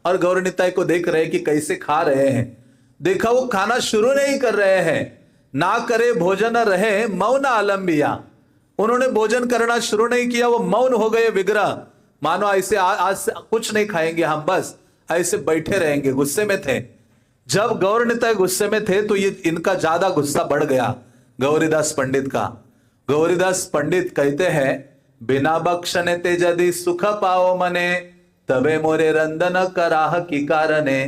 और गौर निताई को देख रहे कि कैसे खा रहे हैं, देखा वो खाना शुरू नहीं कर रहे हैं, ना करे भोजन रहे मौन आलम्बिया। उन्होंने भोजन करना शुरू नहीं किया, वो मौन हो गए विग्रह, मानो ऐसे आज से कुछ नहीं खाएंगे हम, बस ऐसे बैठे रहेंगे, गुस्से में थे। जब गौर निताई गुस्से में थे तो ये इनका ज्यादा गुस्सा बढ़ गया गौरीदास पंडित का। गौरीदास पंडित कहते हैं, बिना बख्शने ते यदि सुख पाओ मने, तबे मोरे रंदन कराह की कारणे।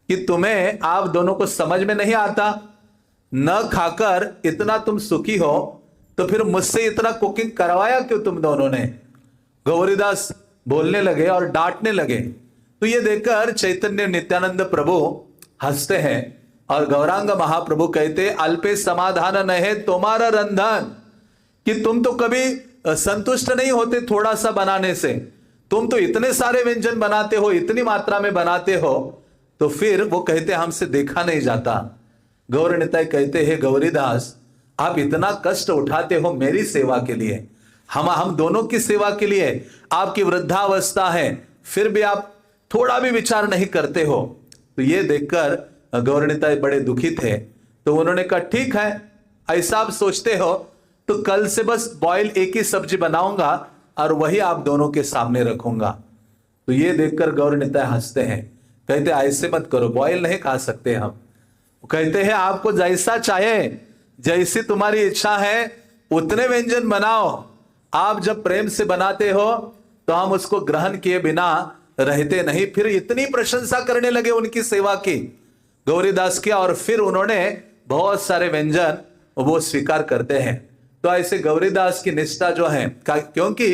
कि तुम्हें आप दोनों को समझ में नहीं आता, न खाकर इतना तुम सुखी हो, तो फिर मुझसे इतना कुकिंग करवाया क्यों तुम दोनों ने। गौरीदास बोलने लगे और डांटने लगे। तो ये देखकर चैतन्य नित्यानंद प्रभु हंसते हैं और गौरांग महाप्रभु कहते, अल्पे समाधान नहे तुम्हारा रंधन। कि तुम तो कभी संतुष्ट नहीं होते थोड़ा सा बनाने से, तुम तो इतने सारे व्यंजन बनाते हो, इतनी मात्रा में बनाते हो। तो फिर वो कहते, हमसे देखा नहीं जाता। गौर निताई कहते हैं, गौरीदास आप इतना कष्ट उठाते हो मेरी सेवा के लिए, हम दोनों की सेवा के लिए, आपकी वृद्धावस्था है, फिर भी आप थोड़ा भी विचार नहीं करते हो। तो ये देखकर गौर निताई बड़े दुखी थे। तो उन्होंने कहा, ठीक है, ऐसा आप सोचते हो तो कल से बस बॉयल एक ही सब्जी बनाऊंगा और वही आप दोनों के सामने रखूंगा। तो ये देखकर गौर निताई हंसते हैं, कहते ऐसे मत करो, बॉयल नहीं खा सकते हम। कहते हैं, आपको जैसा चाहे, जैसी तुम्हारी इच्छा है उतने व्यंजन बनाओ। आप जब प्रेम से बनाते हो तो हम उसको ग्रहण किए बिना रहते नहीं। फिर इतनी प्रशंसा करने लगे उनकी सेवा की गौरीदास की, और फिर उन्होंने बहुत सारे व्यंजन वो स्वीकार करते हैं। तो ऐसे गौरीदास की निष्ठा जो है, क्योंकि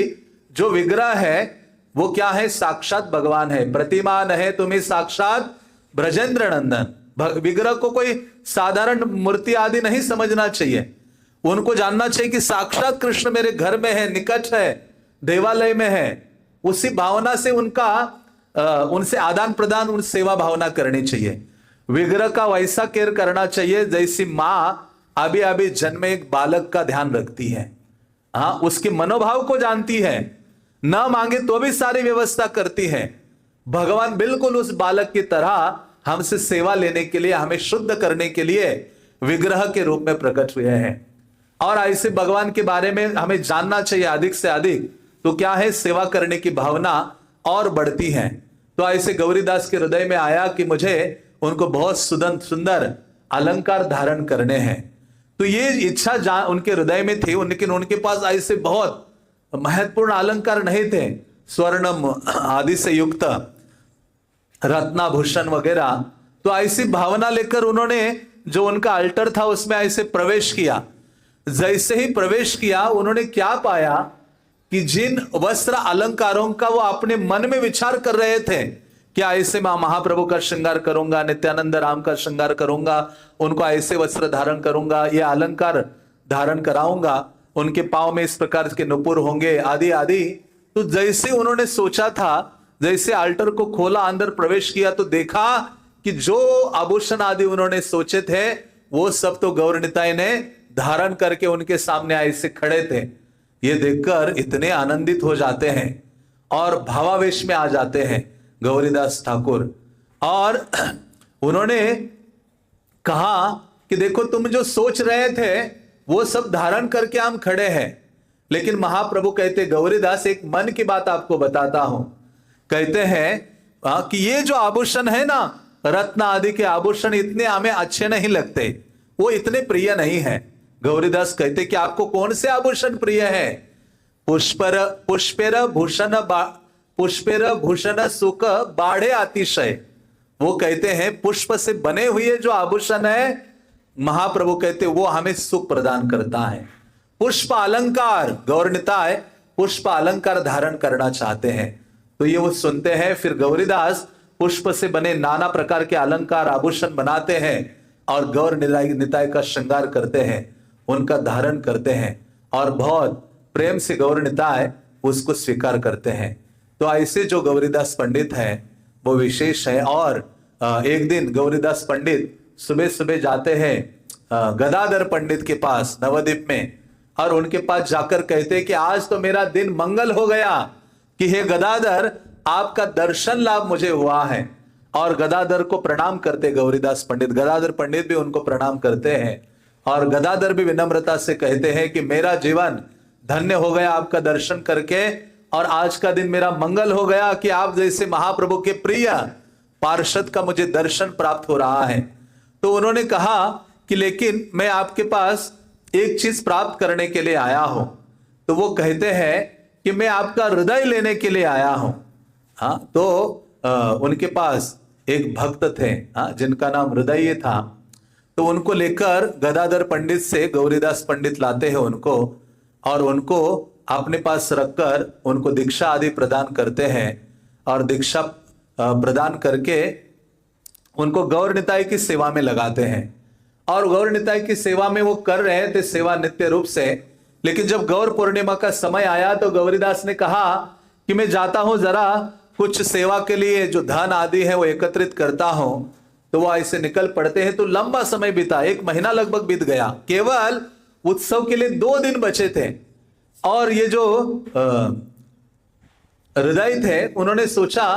जो विग्रह है वो क्या है, साक्षात भगवान है। प्रतिमा है तुम्हें साक्षात ब्रजेंद्र नंदन। विग्रह को कोई साधारण मूर्ति आदि नहीं समझना चाहिए, उनको जानना चाहिए कि साक्षात कृष्ण मेरे घर में है, निकट है, देवालय में है। उसी भावना से उनसे आदान प्रदान, उन सेवा भावना करनी चाहिए। विग्रह का वैसा केयर करना चाहिए जैसी माँ अभी अभी जन्मे एक बालक का ध्यान रखती है। हाँ, उसके मनोभाव को जानती है, न मांगे तो भी सारी व्यवस्था करती है। भगवान बिल्कुल उस बालक की तरह हमसे सेवा लेने के लिए, हमें शुद्ध करने के लिए विग्रह के रूप में प्रकट हुए हैं। और ऐसे भगवान के बारे में हमें जानना चाहिए अधिक से अधिक, तो क्या है, सेवा करने की भावना और बढ़ती है। तो ऐसे गौरीदास के हृदय में आया कि मुझे उनको बहुत सुंदर अलंकार धारण करने हैं। तो ये इच्छा उनके हृदय में थी, लेकिन उनके पास ऐसे बहुत महत्वपूर्ण अलंकार नहीं थे, स्वर्णम आदि से युक्त रत्नाभूषण वगैरह। तो ऐसी भावना लेकर उन्होंने जो उनका अल्टर था उसमें ऐसे प्रवेश किया। जैसे ही प्रवेश किया, उन्होंने क्या पाया कि जिन वस्त्र अलंकारों का वो अपने मन में विचार कर रहे थे, क्या ऐसे मैं महाप्रभु का श्रृंगार करूंगा, नित्यानंद राम का श्रृंगार करूंगा, उनको ऐसे वस्त्र धारण करूंगा, ये अलंकार धारण कराऊंगा, उनके पांव में इस प्रकार के नुपुर होंगे आदि आदि। तो जैसे उन्होंने सोचा था, जैसे अल्टर को खोला, अंदर प्रवेश किया, तो देखा कि जो आभूषण आदि उन्होंने सोचे थे वो सब तो गौर निताई ने धारण करके उनके सामने ऐसे खड़े थे। ये देखकर इतने आनंदित हो जाते हैं और भावावेश में आ जाते हैं गौरीदास ठाकुर। और उन्होंने कहा कि देखो, तुम जो सोच रहे थे वो सब धारण करके हम खड़े हैं। लेकिन महाप्रभु कहते, गौरीदास एक मन की बात आपको बताता हूं। कहते हैं कि ये जो आभूषण है ना, रत्न आदि के आभूषण, इतने हमें अच्छे नहीं लगते, वो इतने प्रिय नहीं है। गौरीदास कहते कि आपको कौन से आभूषण प्रिय है? पुष्पेर भूषण पुष्पेर भूषण सुख बाढ़े अतिशय। वो कहते हैं पुष्प से बने हुए जो आभूषण है, महाप्रभु कहते वो हमें सुख प्रदान करता है। पुष्प अलंकार, गौरनिताय पुष्प अलंकार धारण करना चाहते हैं। तो ये वो सुनते हैं, फिर गौरीदास पुष्प से बने नाना प्रकार के अलंकार आभूषण बनाते हैं और गौर निताय का श्रृंगार करते हैं, उनका धारण करते हैं और बहुत प्रेम से गौर निताय उसको स्वीकार करते हैं। तो ऐसे जो गौरीदास पंडित हैं वो विशेष है। और एक दिन गौरीदास पंडित सुबह सुबह जाते हैं गदाधर पंडित के पास नवद्वीप में, और उनके पास जाकर कहते हैं कि आज तो मेरा दिन मंगल हो गया कि हे गदाधर, आपका दर्शन लाभ मुझे हुआ है। और गदाधर को प्रणाम करते गौरीदास पंडित, गदाधर पंडित भी उनको प्रणाम करते हैं और गदाधर भी विनम्रता से कहते हैं कि मेरा जीवन धन्य हो गया आपका दर्शन करके, और आज का दिन मेरा मंगल हो गया कि आप जैसे महाप्रभु के प्रिय पार्षद का मुझे दर्शन प्राप्त हो रहा है। तो उन्होंने कहा कि लेकिन मैं आपके पास एक चीज प्राप्त करने के लिए आया हूं। तो वो कहते हैं कि मैं आपका हृदय लेने के लिए आया हूं। हाँ, तो उनके पास एक भक्त थे, हाँ, जिनका नाम हृदय था। तो उनको लेकर गदाधर पंडित से गौरीदास पंडित लाते हैं उनको, और उनको अपने पास रखकर उनको दीक्षा आदि प्रदान करते हैं। और दीक्षा प्रदान करके उनको गौर निताय की सेवा में लगाते हैं। और गौर निताय की सेवा में वो कर रहे थे सेवा नित्य रूप से। लेकिन जब गौर पूर्णिमा का समय आया तो गौरीदास ने कहा कि मैं जाता हूं, जरा कुछ सेवा के लिए जो धन आदि है वो एकत्रित करता हूं। तो वो ऐसे निकल पड़ते हैं। तो लंबा समय बीता, 1 महीना लगभग बीत गया। केवल उत्सव के लिए 2 दिन बचे थे। और ये जो हृदय थे उन्होंने सोचा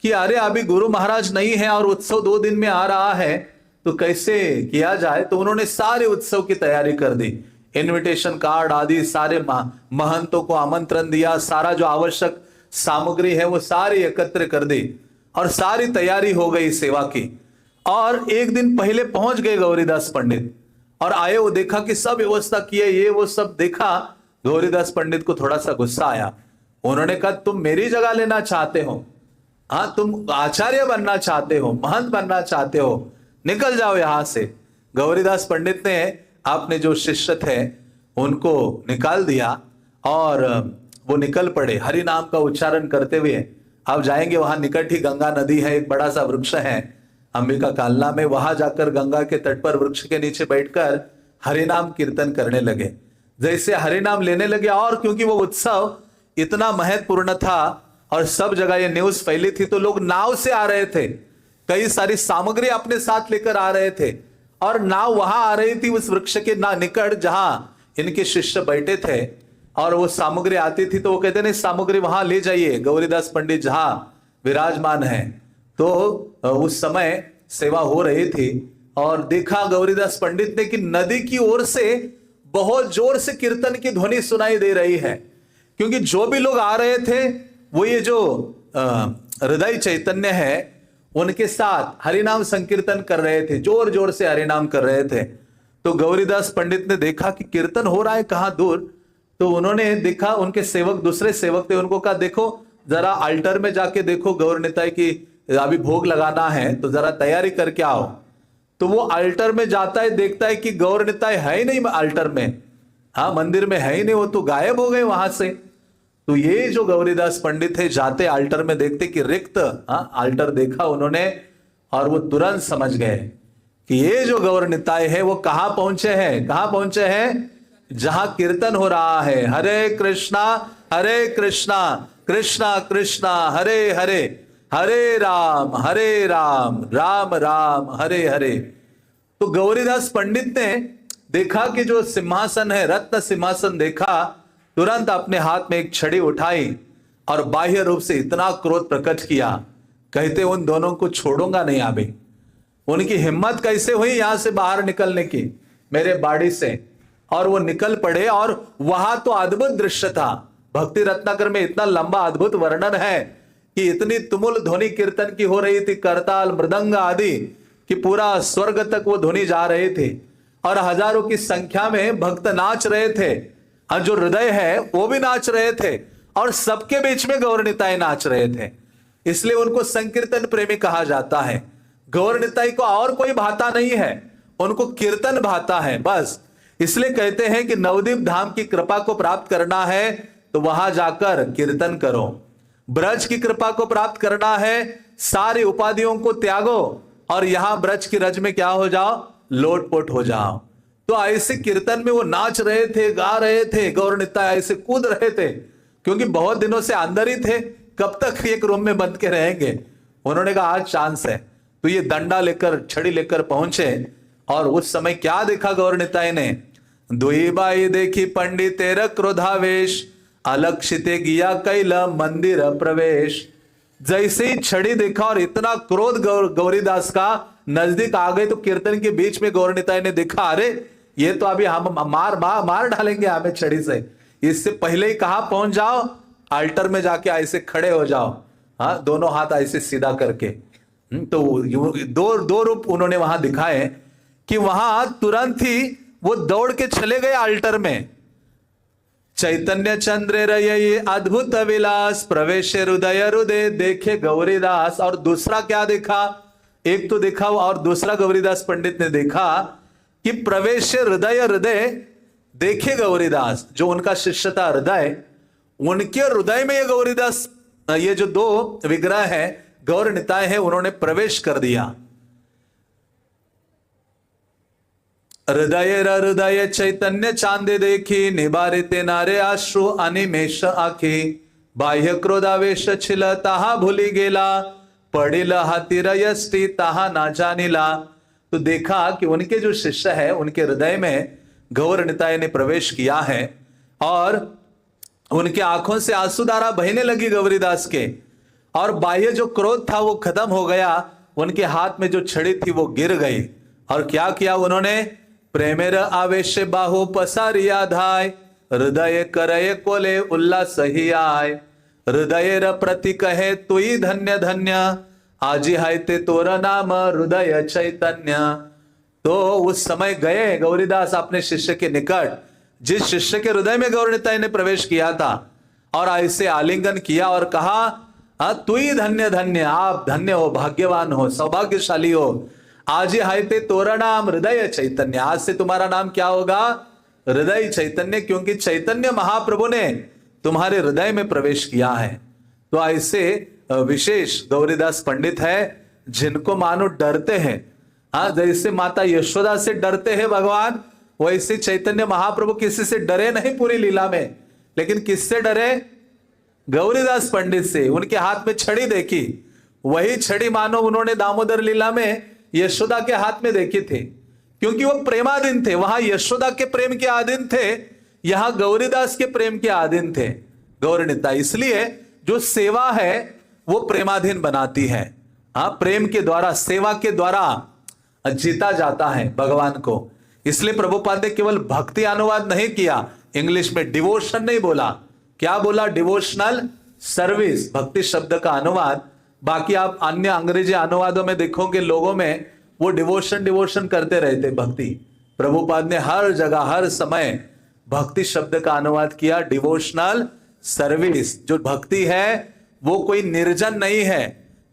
कि अरे अभी गुरु महाराज नहीं है और उत्सव 2 दिन में आ रहा है, तो कैसे किया जाए। तो उन्होंने सारे उत्सव की तैयारी कर दी, इनविटेशन कार्ड आदि सारे महंतों को आमंत्रण दिया, सारा जो आवश्यक सामग्री है वो सारी एकत्र कर दी और सारी तैयारी हो गई सेवा की। और एक दिन पहले पहुंच गए गौरीदास पंडित और आए, वो देखा कि सब व्यवस्था की है, ये वो सब देखा। गौरीदास पंडित को थोड़ा सा गुस्सा आया। उन्होंने कहा तुम मेरी जगह लेना चाहते हो, हाँ, तुम आचार्य बनना चाहते हो, महंत बनना चाहते हो, निकल जाओ यहां से। गौरीदास पंडित ने अपने जो शिष्य थे उनको निकाल दिया और वो निकल पड़े हरि नाम का उच्चारण करते हुए। अब जाएंगे, वहां निकट ही गंगा नदी है, एक बड़ा सा वृक्ष है अंबिका कालना में, वहां जाकर गंगा के तट पर वृक्ष के नीचे बैठकर हरि नाम कीर्तन करने लगे। जैसे हरि नाम लेने लगे, और क्योंकि वो उत्सव इतना महत्वपूर्ण था और सब जगह ये न्यूज फैली थी, तो लोग नाव से आ रहे थे, कई सारी सामग्री अपने साथ लेकर आ रहे थे। और नाव वहां आ रही थी उस वृक्ष के ना निकट जहां इनके शिष्य बैठे थे, और वो सामग्री आती थी तो वो कहते नहीं, सामग्री वहां ले जाइए, गौरीदास पंडित जहां विराजमान है। तो उस समय सेवा हो रही थी और देखा गौरीदास पंडित ने कि नदी की ओर से बहुत जोर से कीर्तन की ध्वनि सुनाई दे रही है। क्योंकि जो भी लोग आ रहे थे वो ये जो हृदय चैतन्य है उनके साथ हरिनाम संकीर्तन कर रहे थे, जोर जोर से हरिनाम कर रहे थे। तो गौरीदास पंडित ने देखा कि कीर्तन हो रहा है कहां दूर। तो उन्होंने देखा, उनके सेवक, दूसरे सेवक थे, उनको कहा देखो जरा अल्टर में जाके देखो, गौर निताय की अभी भोग लगाना है तो जरा तैयारी करके आओ। तो वो अल्टर में जाता है, देखता है कि गौर निताय है ही नहीं अल्टर में, हाँ, मंदिर में है ही नहीं, वो तो गायब हो गए वहां से। तो ये जो गौरीदास पंडित है जाते अल्टर में देखते कि रिक्त, हाँ, अल्टर देखा उन्होंने और वो तुरंत समझ गए कि ये जो गौर निताय है वो कहां पहुंचे हैं, कहां पहुंचे हैं, जहां कीर्तन हो रहा है, हरे कृष्णा कृष्णा कृष्णा हरे हरे, हरे राम राम राम हरे हरे। तो गौरीदास पंडित ने देखा कि जो सिंहासन है, रत्न सिंहासन देखा, तुरंत अपने हाथ में एक छड़ी उठाई और बाह्य रूप से इतना क्रोध प्रकट किया, कहते उन दोनों को छोड़ूंगा नहीं अभी। उनकी हिम्मत कैसे हुई यहां से बाहर निकलने की मेरे बाड़ी से, और वो निकल पड़े। और वहां तो अद्भुत दृश्य था, भक्ति रत्नाकर में इतना लंबा अद्भुत वर्णन है कि इतनी तुमुल ध्वनि कीर्तन की हो रही थी, करताल मृदंग आदि कि पूरा स्वर्ग तक वो ध्वनि जा रहे थे और हजारों की संख्या में भक्त नाच रहे थे, और जो हृदय है वो भी नाच रहे थे। और सबके बीच में गौर निताई नाच रहे थे, इसलिए उनको संकीर्तन प्रेमी कहा जाता है। गौर निताई को और कोई भाता नहीं है, उनको कीर्तन भाता है बस। इसलिए कहते हैं कि नवदीप धाम की कृपा को प्राप्त करना है तो वहां जाकर कीर्तन करो, ब्रज की कृपा को प्राप्त करना है सारी उपाधियों को त्यागो और यहां ब्रज की रज में क्या हो जाओ, लोटपोट हो जाओ। तो ऐसे कीर्तन में वो नाच रहे थे, गा रहे थे, गौर निताई ऐसे कूद रहे थे, क्योंकि बहुत दिनों से अंदर ही थे, कब तक एक रूम में बंद के रहेंगे। उन्होंने कहा आज चांस है, तो ये डंडा लेकर छड़ी लेकर पहुंचे। और उस समय क्या देखा गौर निताई ने, दुई बाई देखी पंडित तेरा क्रोधावेश, अलक्षिते गिया कैला मंदिर प्रवेश। जैसे ही छड़ी देखा और इतना क्रोध गौरीदास का नजदीक आ गए, तो कीर्तन के बीच में गौर निताई ने देखा, अरे ये तो अभी हम मार डालेंगे हमें छड़ी से, इससे पहले ही कहा पहुंच जाओ, अल्टर में जाके ऐसे खड़े हो जाओ, हाँ दोनों हाथ ऐसे सीधा करके। तो दो रूप उन्होंने वहां दिखाए कि वहां तुरंत ही वो दौड़ के चले गए अल्टर में। चैतन्य चंद्र रये अद्भुत विलास, प्रवेश हृदय हृदय देखे गौरीदास। और दूसरा क्या देखा, एक तो देखा और दूसरा गौरीदास पंडित ने देखा कि प्रवेश हृदय हृदय देखे गौरीदास, जो उनका शिष्य था हृदय, उनके हृदय में ये गौरीदास, ये जो दो विग्रह है गौर निताय है, उन्होंने प्रवेश कर दिया। हृदय हृदय चैतन्य चांदे देखी, निबारिते नारे आश्रु अनिमेष आखी, बाह्य क्रोधावेश छिल ताहा भूली गेला, पड़िल हाथी रयष्टि ताहा ना जानिला। तो देखा कि उनके जो शिष्य है उनके हृदय में गौर निताय ने प्रवेश किया है और उनके आंखों से आंसुधारा बहने लगी गौरीदास के, और बाह्य जो क्रोध था वो खत्म हो गया, उनके हाथ में जो छड़ी थी वो गिर गई। और क्या किया उन्होंने, प्रेमेर आवेश बाहु पसारिया धाय, हृदय करय कोले उल्लास ही आय, हृदय प्रति कहे तुई धन्य धन्य, आजी हाय ते तोरा नाम हृदय चैतन्य। तो उस समय गए गौरीदास अपने शिष्य के निकट, जिस शिष्य के हृदय में गौर निताई ने प्रवेश किया था, और ऐसे आलिंगन किया और कहा, तू ही धन्य धन्य, आप धन्य हो, भाग्यवान हो, सौभाग्यशाली हो, आज हाय ते तोरा नाम हृदय चैतन्य, आज से तुम्हारा नाम क्या होगा, हृदय चैतन्य, क्योंकि चैतन्य महाप्रभु ने तुम्हारे हृदय में प्रवेश किया है। तो ऐसे विशेष गौरीदास पंडित है जिनको मानो डरते हैं, जैसे माता यशोदा से डरते हैं भगवान, वैसे चैतन्य महाप्रभु किसी से डरे नहीं पूरी लीला में, लेकिन किससे डरे, गौरीदास पंडित से। उनके हाथ में छड़ी देखी, वही छड़ी मानो उन्होंने दामोदर लीला में यशोदा के हाथ में देखी थी, क्योंकि वो प्रेमाधीन थे। वहां यशोदा के प्रेम के अधीन थे, यहां गौरीदास के प्रेम के अधीन थे गौर निताई। इसलिए जो सेवा है वो प्रेमाधीन बनाती है, प्रेम के द्वारा, सेवा के द्वारा जीता जाता है भगवान को। इसलिए प्रभुपाद ने केवल भक्ति अनुवाद नहीं किया, इंग्लिश में डिवोशन नहीं बोला, क्या बोला, डिवोशनल सर्विस, भक्ति शब्द का अनुवाद। बाकी आप अन्य अंग्रेजी अनुवादों में देखोगे लोगों में वो डिवोशन करते रहते भक्ति। प्रभुपाद ने हर जगह हर समय भक्ति शब्द का अनुवाद किया, डिवोशनल सर्विस। जो भक्ति है वो कोई निर्जन नहीं है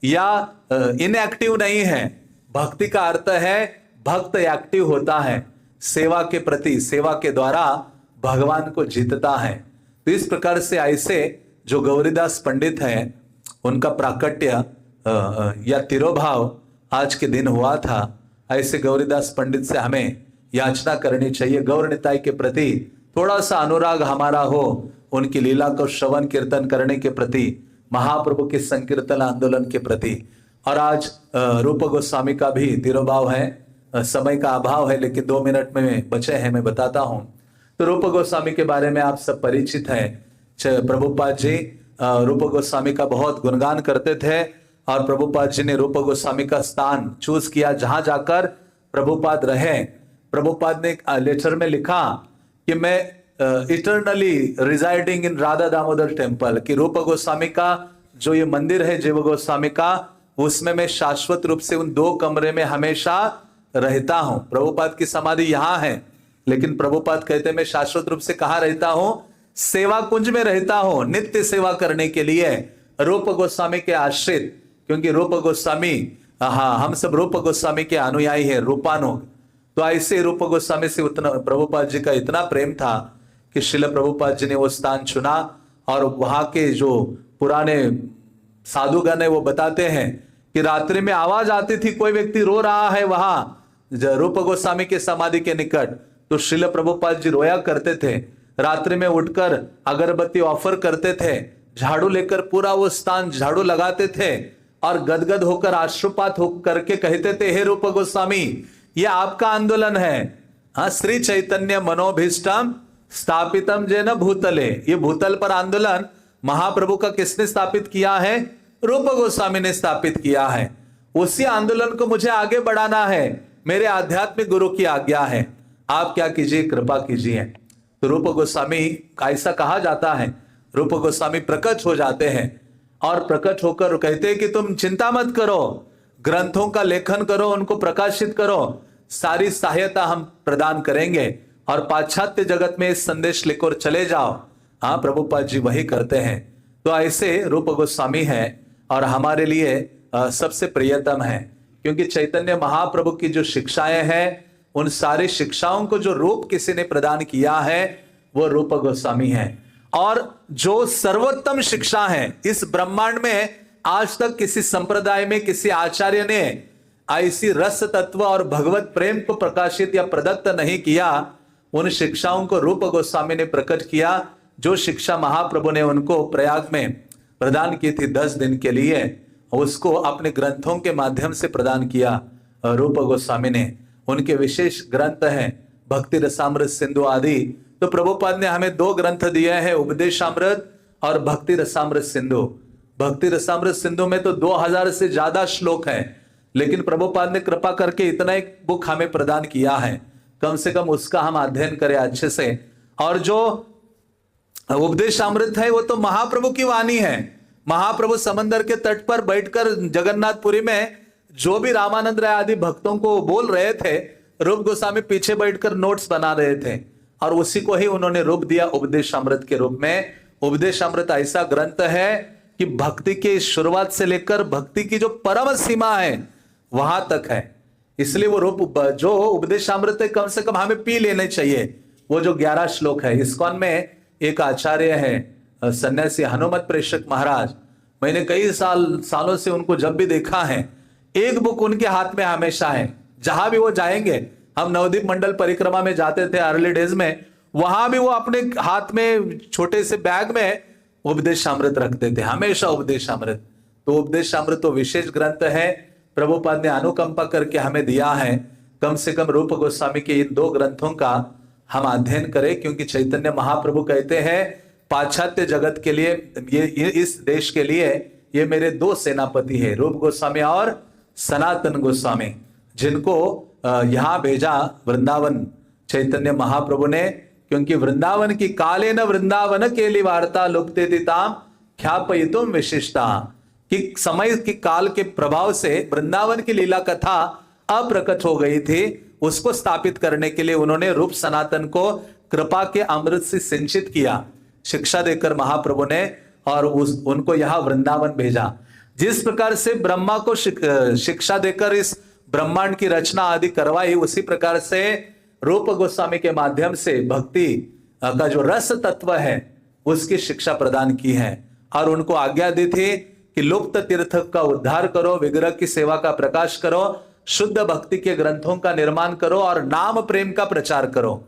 या इनएक्टिव नहीं है, भक्ति का अर्थ है भक्त एक्टिव होता है, सेवा के प्रति, सेवा के द्वारा भगवान को जीतता है। तो इस प्रकार से ऐसे जो गौरीदास पंडित हैं उनका प्राकट्य या तिरोभाव आज के दिन हुआ था। ऐसे गौरीदास पंडित से हमें याचना करनी चाहिए, गौर निताई के प्रति थोड़ा सा अनुराग हमारा हो, उनकी लीला को श्रवण कीर्तन करने के प्रति, महाप्रभु के संकीर्तन आंदोलन के प्रति। और आज रूप गोस्वामी का भी तिरोभाव है, समय का अभाव है लेकिन 2 मिनट में बचे हैं, मैं बताता हूं। तो रूप गोस्वामी के बारे में आप सब परिचित हैं। प्रभुपाद जी रूप गोस्वामी का बहुत गुणगान करते थे और प्रभुपाद जी ने रूप गोस्वामी का स्थान चूज किया जहां जाकर प्रभुपाद रहे। प्रभुपाद ने लेटर में लिखा कि मैं इटर्नली रिजाइडिंग इन राधा दामोदर टेम्पल, कि रूप गोस्वामी का जो ये मंदिर है जीव गोस्वामी का, उसमें मैं शाश्वत रूप से उन 2 कमरे में हमेशा रहता हूं। प्रभुपाद की समाधि यहाँ है, लेकिन प्रभुपाद कहते मैं शाश्वत रूप से कहाँ रहता हूं, सेवा कुंज में रहता हूं नित्य सेवा करने के लिए रूप गोस्वामी के आश्रित, क्योंकि रूप गोस्वामी, हाँ, हम सब रूप गोस्वामी के अनुयायी है, रूपानुग। तो ऐसे रूप गोस्वामी से उतना प्रभुपाद जी का इतना प्रेम था कि श्रील प्रभुपाद जी ने वो स्थान चुना। और वहां के जो पुराने साधुगण है वो बताते हैं कि रात्रि में आवाज आती थी, कोई व्यक्ति रो रहा है वहां रूप गोस्वामी के समाधि के निकट, तो श्रील प्रभुपाद जी रोया करते थे। रात्रि में उठकर अगरबत्ती ऑफर करते थे, झाड़ू लेकर पूरा वो स्थान झाड़ू लगाते थे और गदगद होकर आश्रुपात हो करके कहते थे, हे रूप गोस्वामी, ये आपका आंदोलन है। हाँ, श्री चैतन्य मनोभीष्टम स्थापितम जैन भूतले, ये भूतल पर आंदोलन महाप्रभु का किसने स्थापित किया है? रूप गोस्वामी ने स्थापित किया है। उसी आंदोलन को मुझे आगे बढ़ाना है, मेरे आध्यात्मिक गुरु की आज्ञा है, आप क्या कीजिए, कृपा कीजिए। तो रूप गोस्वामी का ऐसा कहा जाता है, रूप गोस्वामी प्रकट हो जाते हैं और प्रकट होकर कहते हैं कि तुम चिंता मत करो, ग्रंथों का लेखन करो, उनको प्रकाशित करो, सारी सहायता हम प्रदान करेंगे और पाश्चात्य जगत में इस संदेश लेकर चले जाओ। हाँ, प्रभुपाद जी वही करते हैं। तो ऐसे रूप गोस्वामी है और हमारे लिए सबसे प्रियतम है, क्योंकि चैतन्य महाप्रभु की जो शिक्षाएं हैं, उन सारी शिक्षाओं को जो रूप किसी ने प्रदान किया है वो रूप गोस्वामी है। और जो सर्वोत्तम शिक्षा है इस ब्रह्मांड में, आज तक किसी संप्रदाय में किसी आचार्य ने ऐसी रस तत्व और भगवत प्रेम को प्रकाशित या प्रदत्त नहीं किया। उन शिक्षाओं को रूप गोस्वामी ने प्रकट किया, जो शिक्षा महाप्रभु ने उनको प्रयाग में प्रदान की थी 10 दिन के लिए, उसको अपने ग्रंथों के माध्यम से प्रदान किया रूप गोस्वामी ने। उनके विशेष ग्रंथ हैं भक्ति रसामृत सिंधु आदि। तो प्रभुपाद ने हमें 2 ग्रंथ दिए हैं, उपदेशामृत और भक्ति रसामृत सिंधु। भक्ति रसामृत सिंधु में तो 2000 से ज्यादा श्लोक हैं, लेकिन प्रभुपाद ने कृपा करके इतना एक बुक हमें प्रदान किया है, कम से कम उसका हम अध्ययन करें अच्छे से। और जो उपदेशामृत है वो तो महाप्रभु की वाणी है। महाप्रभु समंदर के तट पर बैठकर जगन्नाथपुरी में जो भी रामानंद राय आदि भक्तों को बोल रहे थे, रूप गोस्वामी पीछे बैठकर नोट्स बना रहे थे और उसी को ही उन्होंने रूप दिया उपदेशामृत के रूप में। उपदेशामृत ऐसा ग्रंथ है कि भक्ति की शुरुआत से लेकर भक्ति की जो परम सीमा है वहां तक है। इसलिए वो रूप जो उपदेशामृत है, कम से कम हमें पी लेने चाहिए। वो जो 11 श्लोक है, इस्कॉन में एक आचार्य है सन्यासी हनुमत प्रेषक महाराज, मैंने कई सालों से उनको जब भी देखा है, एक बुक उनके हाथ में हमेशा है। जहां भी वो जाएंगे, हम नवदीप मंडल परिक्रमा में जाते थे अर्ली डेज में, वहां भी वो अपने हाथ में छोटे से बैग में उपदेशामृत रखते थे, हमेशा उपदेशामृत। तो उपदेशामृत तो विशेष ग्रंथ है, प्रभुपाद ने अनुकंपा करके हमें दिया है। कम से कम रूप गोस्वामी के इन 2 ग्रंथों का हम अध्ययन करें, क्योंकि चैतन्य महाप्रभु कहते हैं पाश्चात्य जगत के लिए, ये इस देश के लिए ये मेरे 2 सेनापति है, रूप गोस्वामी और सनातन गोस्वामी, जिनको यहां भेजा वृंदावन चैतन्य महाप्रभु ने। क्योंकि वृंदावन की काले न वृंदावन के लिए वार्ता लुप्ते दिताम ख्यापयितुम विशिष्टा, कि समय की काल के प्रभाव से वृंदावन की लीला कथा अप्रकट हो गई थी, उसको स्थापित करने के लिए उन्होंने रूप सनातन को कृपा के अमृत से सिंचित किया, शिक्षा देकर महाप्रभु ने, और उनको यहां वृंदावन भेजा। जिस प्रकार से ब्रह्मा को शिक्षा देकर इस ब्रह्मांड की रचना आदि करवाई, उसी प्रकार से रूप गोस्वामी के माध्यम से भक्ति का जो रस तत्व है उसकी शिक्षा प्रदान की है। और उनको आज्ञा दी थी कि लुप्त तीर्थ का उद्धार करो, विग्रह की सेवा का प्रकाश करो, शुद्ध भक्ति के ग्रंथों का निर्माण करो और नाम प्रेम का प्रचार करो।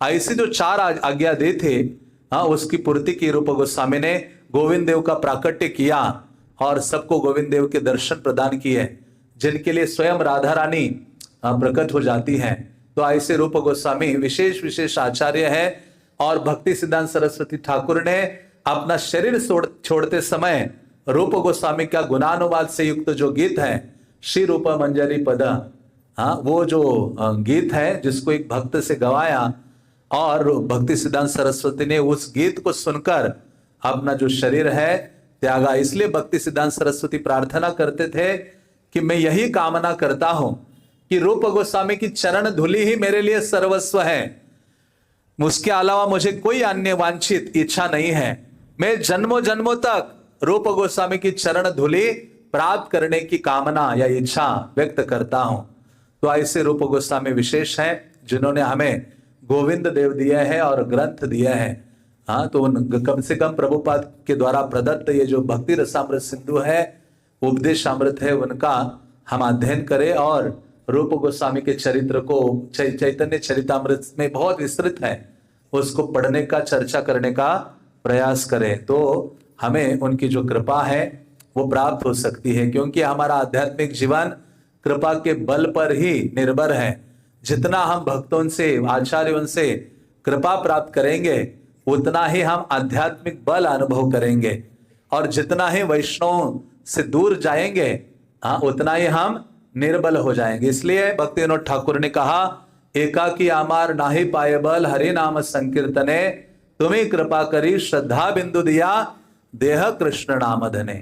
ऐसी जो 4 आज्ञा दी थी, उसकी पूर्ति की रूप गोस्वामी ने गोविंद देव का प्राकट्य किया और सबको गोविंद देव के दर्शन प्रदान किए, जिनके लिए स्वयं राधा रानी प्रकट हो जाती हैं। तो ऐसे रूप गोस्वामी विशेष आचार्य है। और भक्ति सिद्धांत सरस्वती ठाकुर ने अपना शरीर छोड़ते समय रूप गोस्वामी का गुणानुवाद से युक्त जो गीत है, श्री रूप मंजरी पद, वो जो गीत है जिसको एक भक्त से गवाया, और भक्ति सिद्धांत सरस्वती ने उस गीत को सुनकर अपना जो शरीर है त्यागा। इसलिए भक्ति सिद्धांत सरस्वती प्रार्थना करते थे कि मैं यही कामना करता हूं कि रूप गोस्वामी की चरण धूलि ही मेरे लिए सर्वस्व है। उसके अलावा मुझे कोई अन्य वांछित इच्छा नहीं है। मैं जन्मों जन्मों तक रूप गोस्वामी की चरण धूलि प्राप्त करने की कामना या इच्छा व्यक्त करता हूं। तो ऐसे रूप गोस्वामी विशेष हैं जिन्होंने हमें गोविंद देव दिए हैं और ग्रंथ दिए हैं। हाँ, तो उन कम से कम प्रभुपाद के द्वारा प्रदत्त ये जो भक्ति रसामृत सिंधु है, उपदेश अमृत है, उनका हम अध्ययन करें और रूप गोस्वामी के चरित्र को चैतन्य चरितामृत में बहुत विस्तृत है, उसको पढ़ने का, चर्चा करने का प्रयास करें, तो हमें उनकी जो कृपा है वो प्राप्त हो सकती है। क्योंकि हमारा आध्यात्मिक जीवन कृपा के बल पर ही निर्भर है। जितना हम भक्तों से, आचार्यों से कृपा प्राप्त करेंगे उतना ही हम आध्यात्मिक बल अनुभव करेंगे, और जितना ही वैष्णव से दूर जाएंगे, हाँ, उतना ही हम निर्बल हो जाएंगे। इसलिए भक्ति विनोद ठाकुर ने कहा, एकाकी आमार नाही पाए बल, हरि नाम संकीर्तने, तुम्हें कृपा करी श्रद्धा बिंदु दिया, देह कृष्ण नाम धने।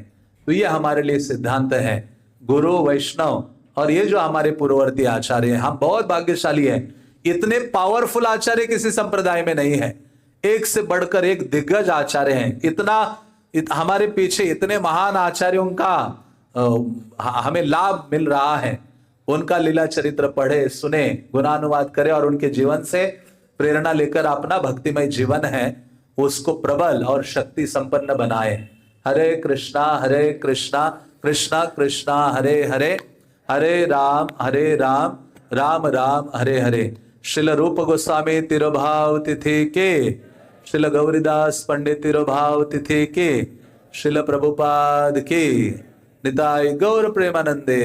तो ये हमारे लिए सिद्धांत है। गुरु, वैष्णव और ये जो हमारे पूर्ववर्ती आचार्य हैं, हम बहुत भाग्यशाली हैं। इतने पावरफुल आचार्य किसी संप्रदाय में नहीं है। एक से बढ़कर एक दिग्गज आचार्य हैं। हमारे पीछे इतने महान आचार्यों का हमें लाभ मिल रहा है। उनका लीला चरित्र पढ़े, सुने, गुणानुवाद करें और उनके जीवन से प्रेरणा लेकर अपना भक्तिमय जीवन है उसको प्रबल और शक्ति संपन्न बनाए। हरे कृष्णा कृष्णा कृष्णा हरे हरे, हरे राम राम राम हरे हरे। श्रील रूप गोस्वामी तिरुभाव तिथि के, श्रील गौरीदास पंडित तिरुभाव तिथि के, श्रील प्रभुपाद की। निताय गौर प्रेमानंदे।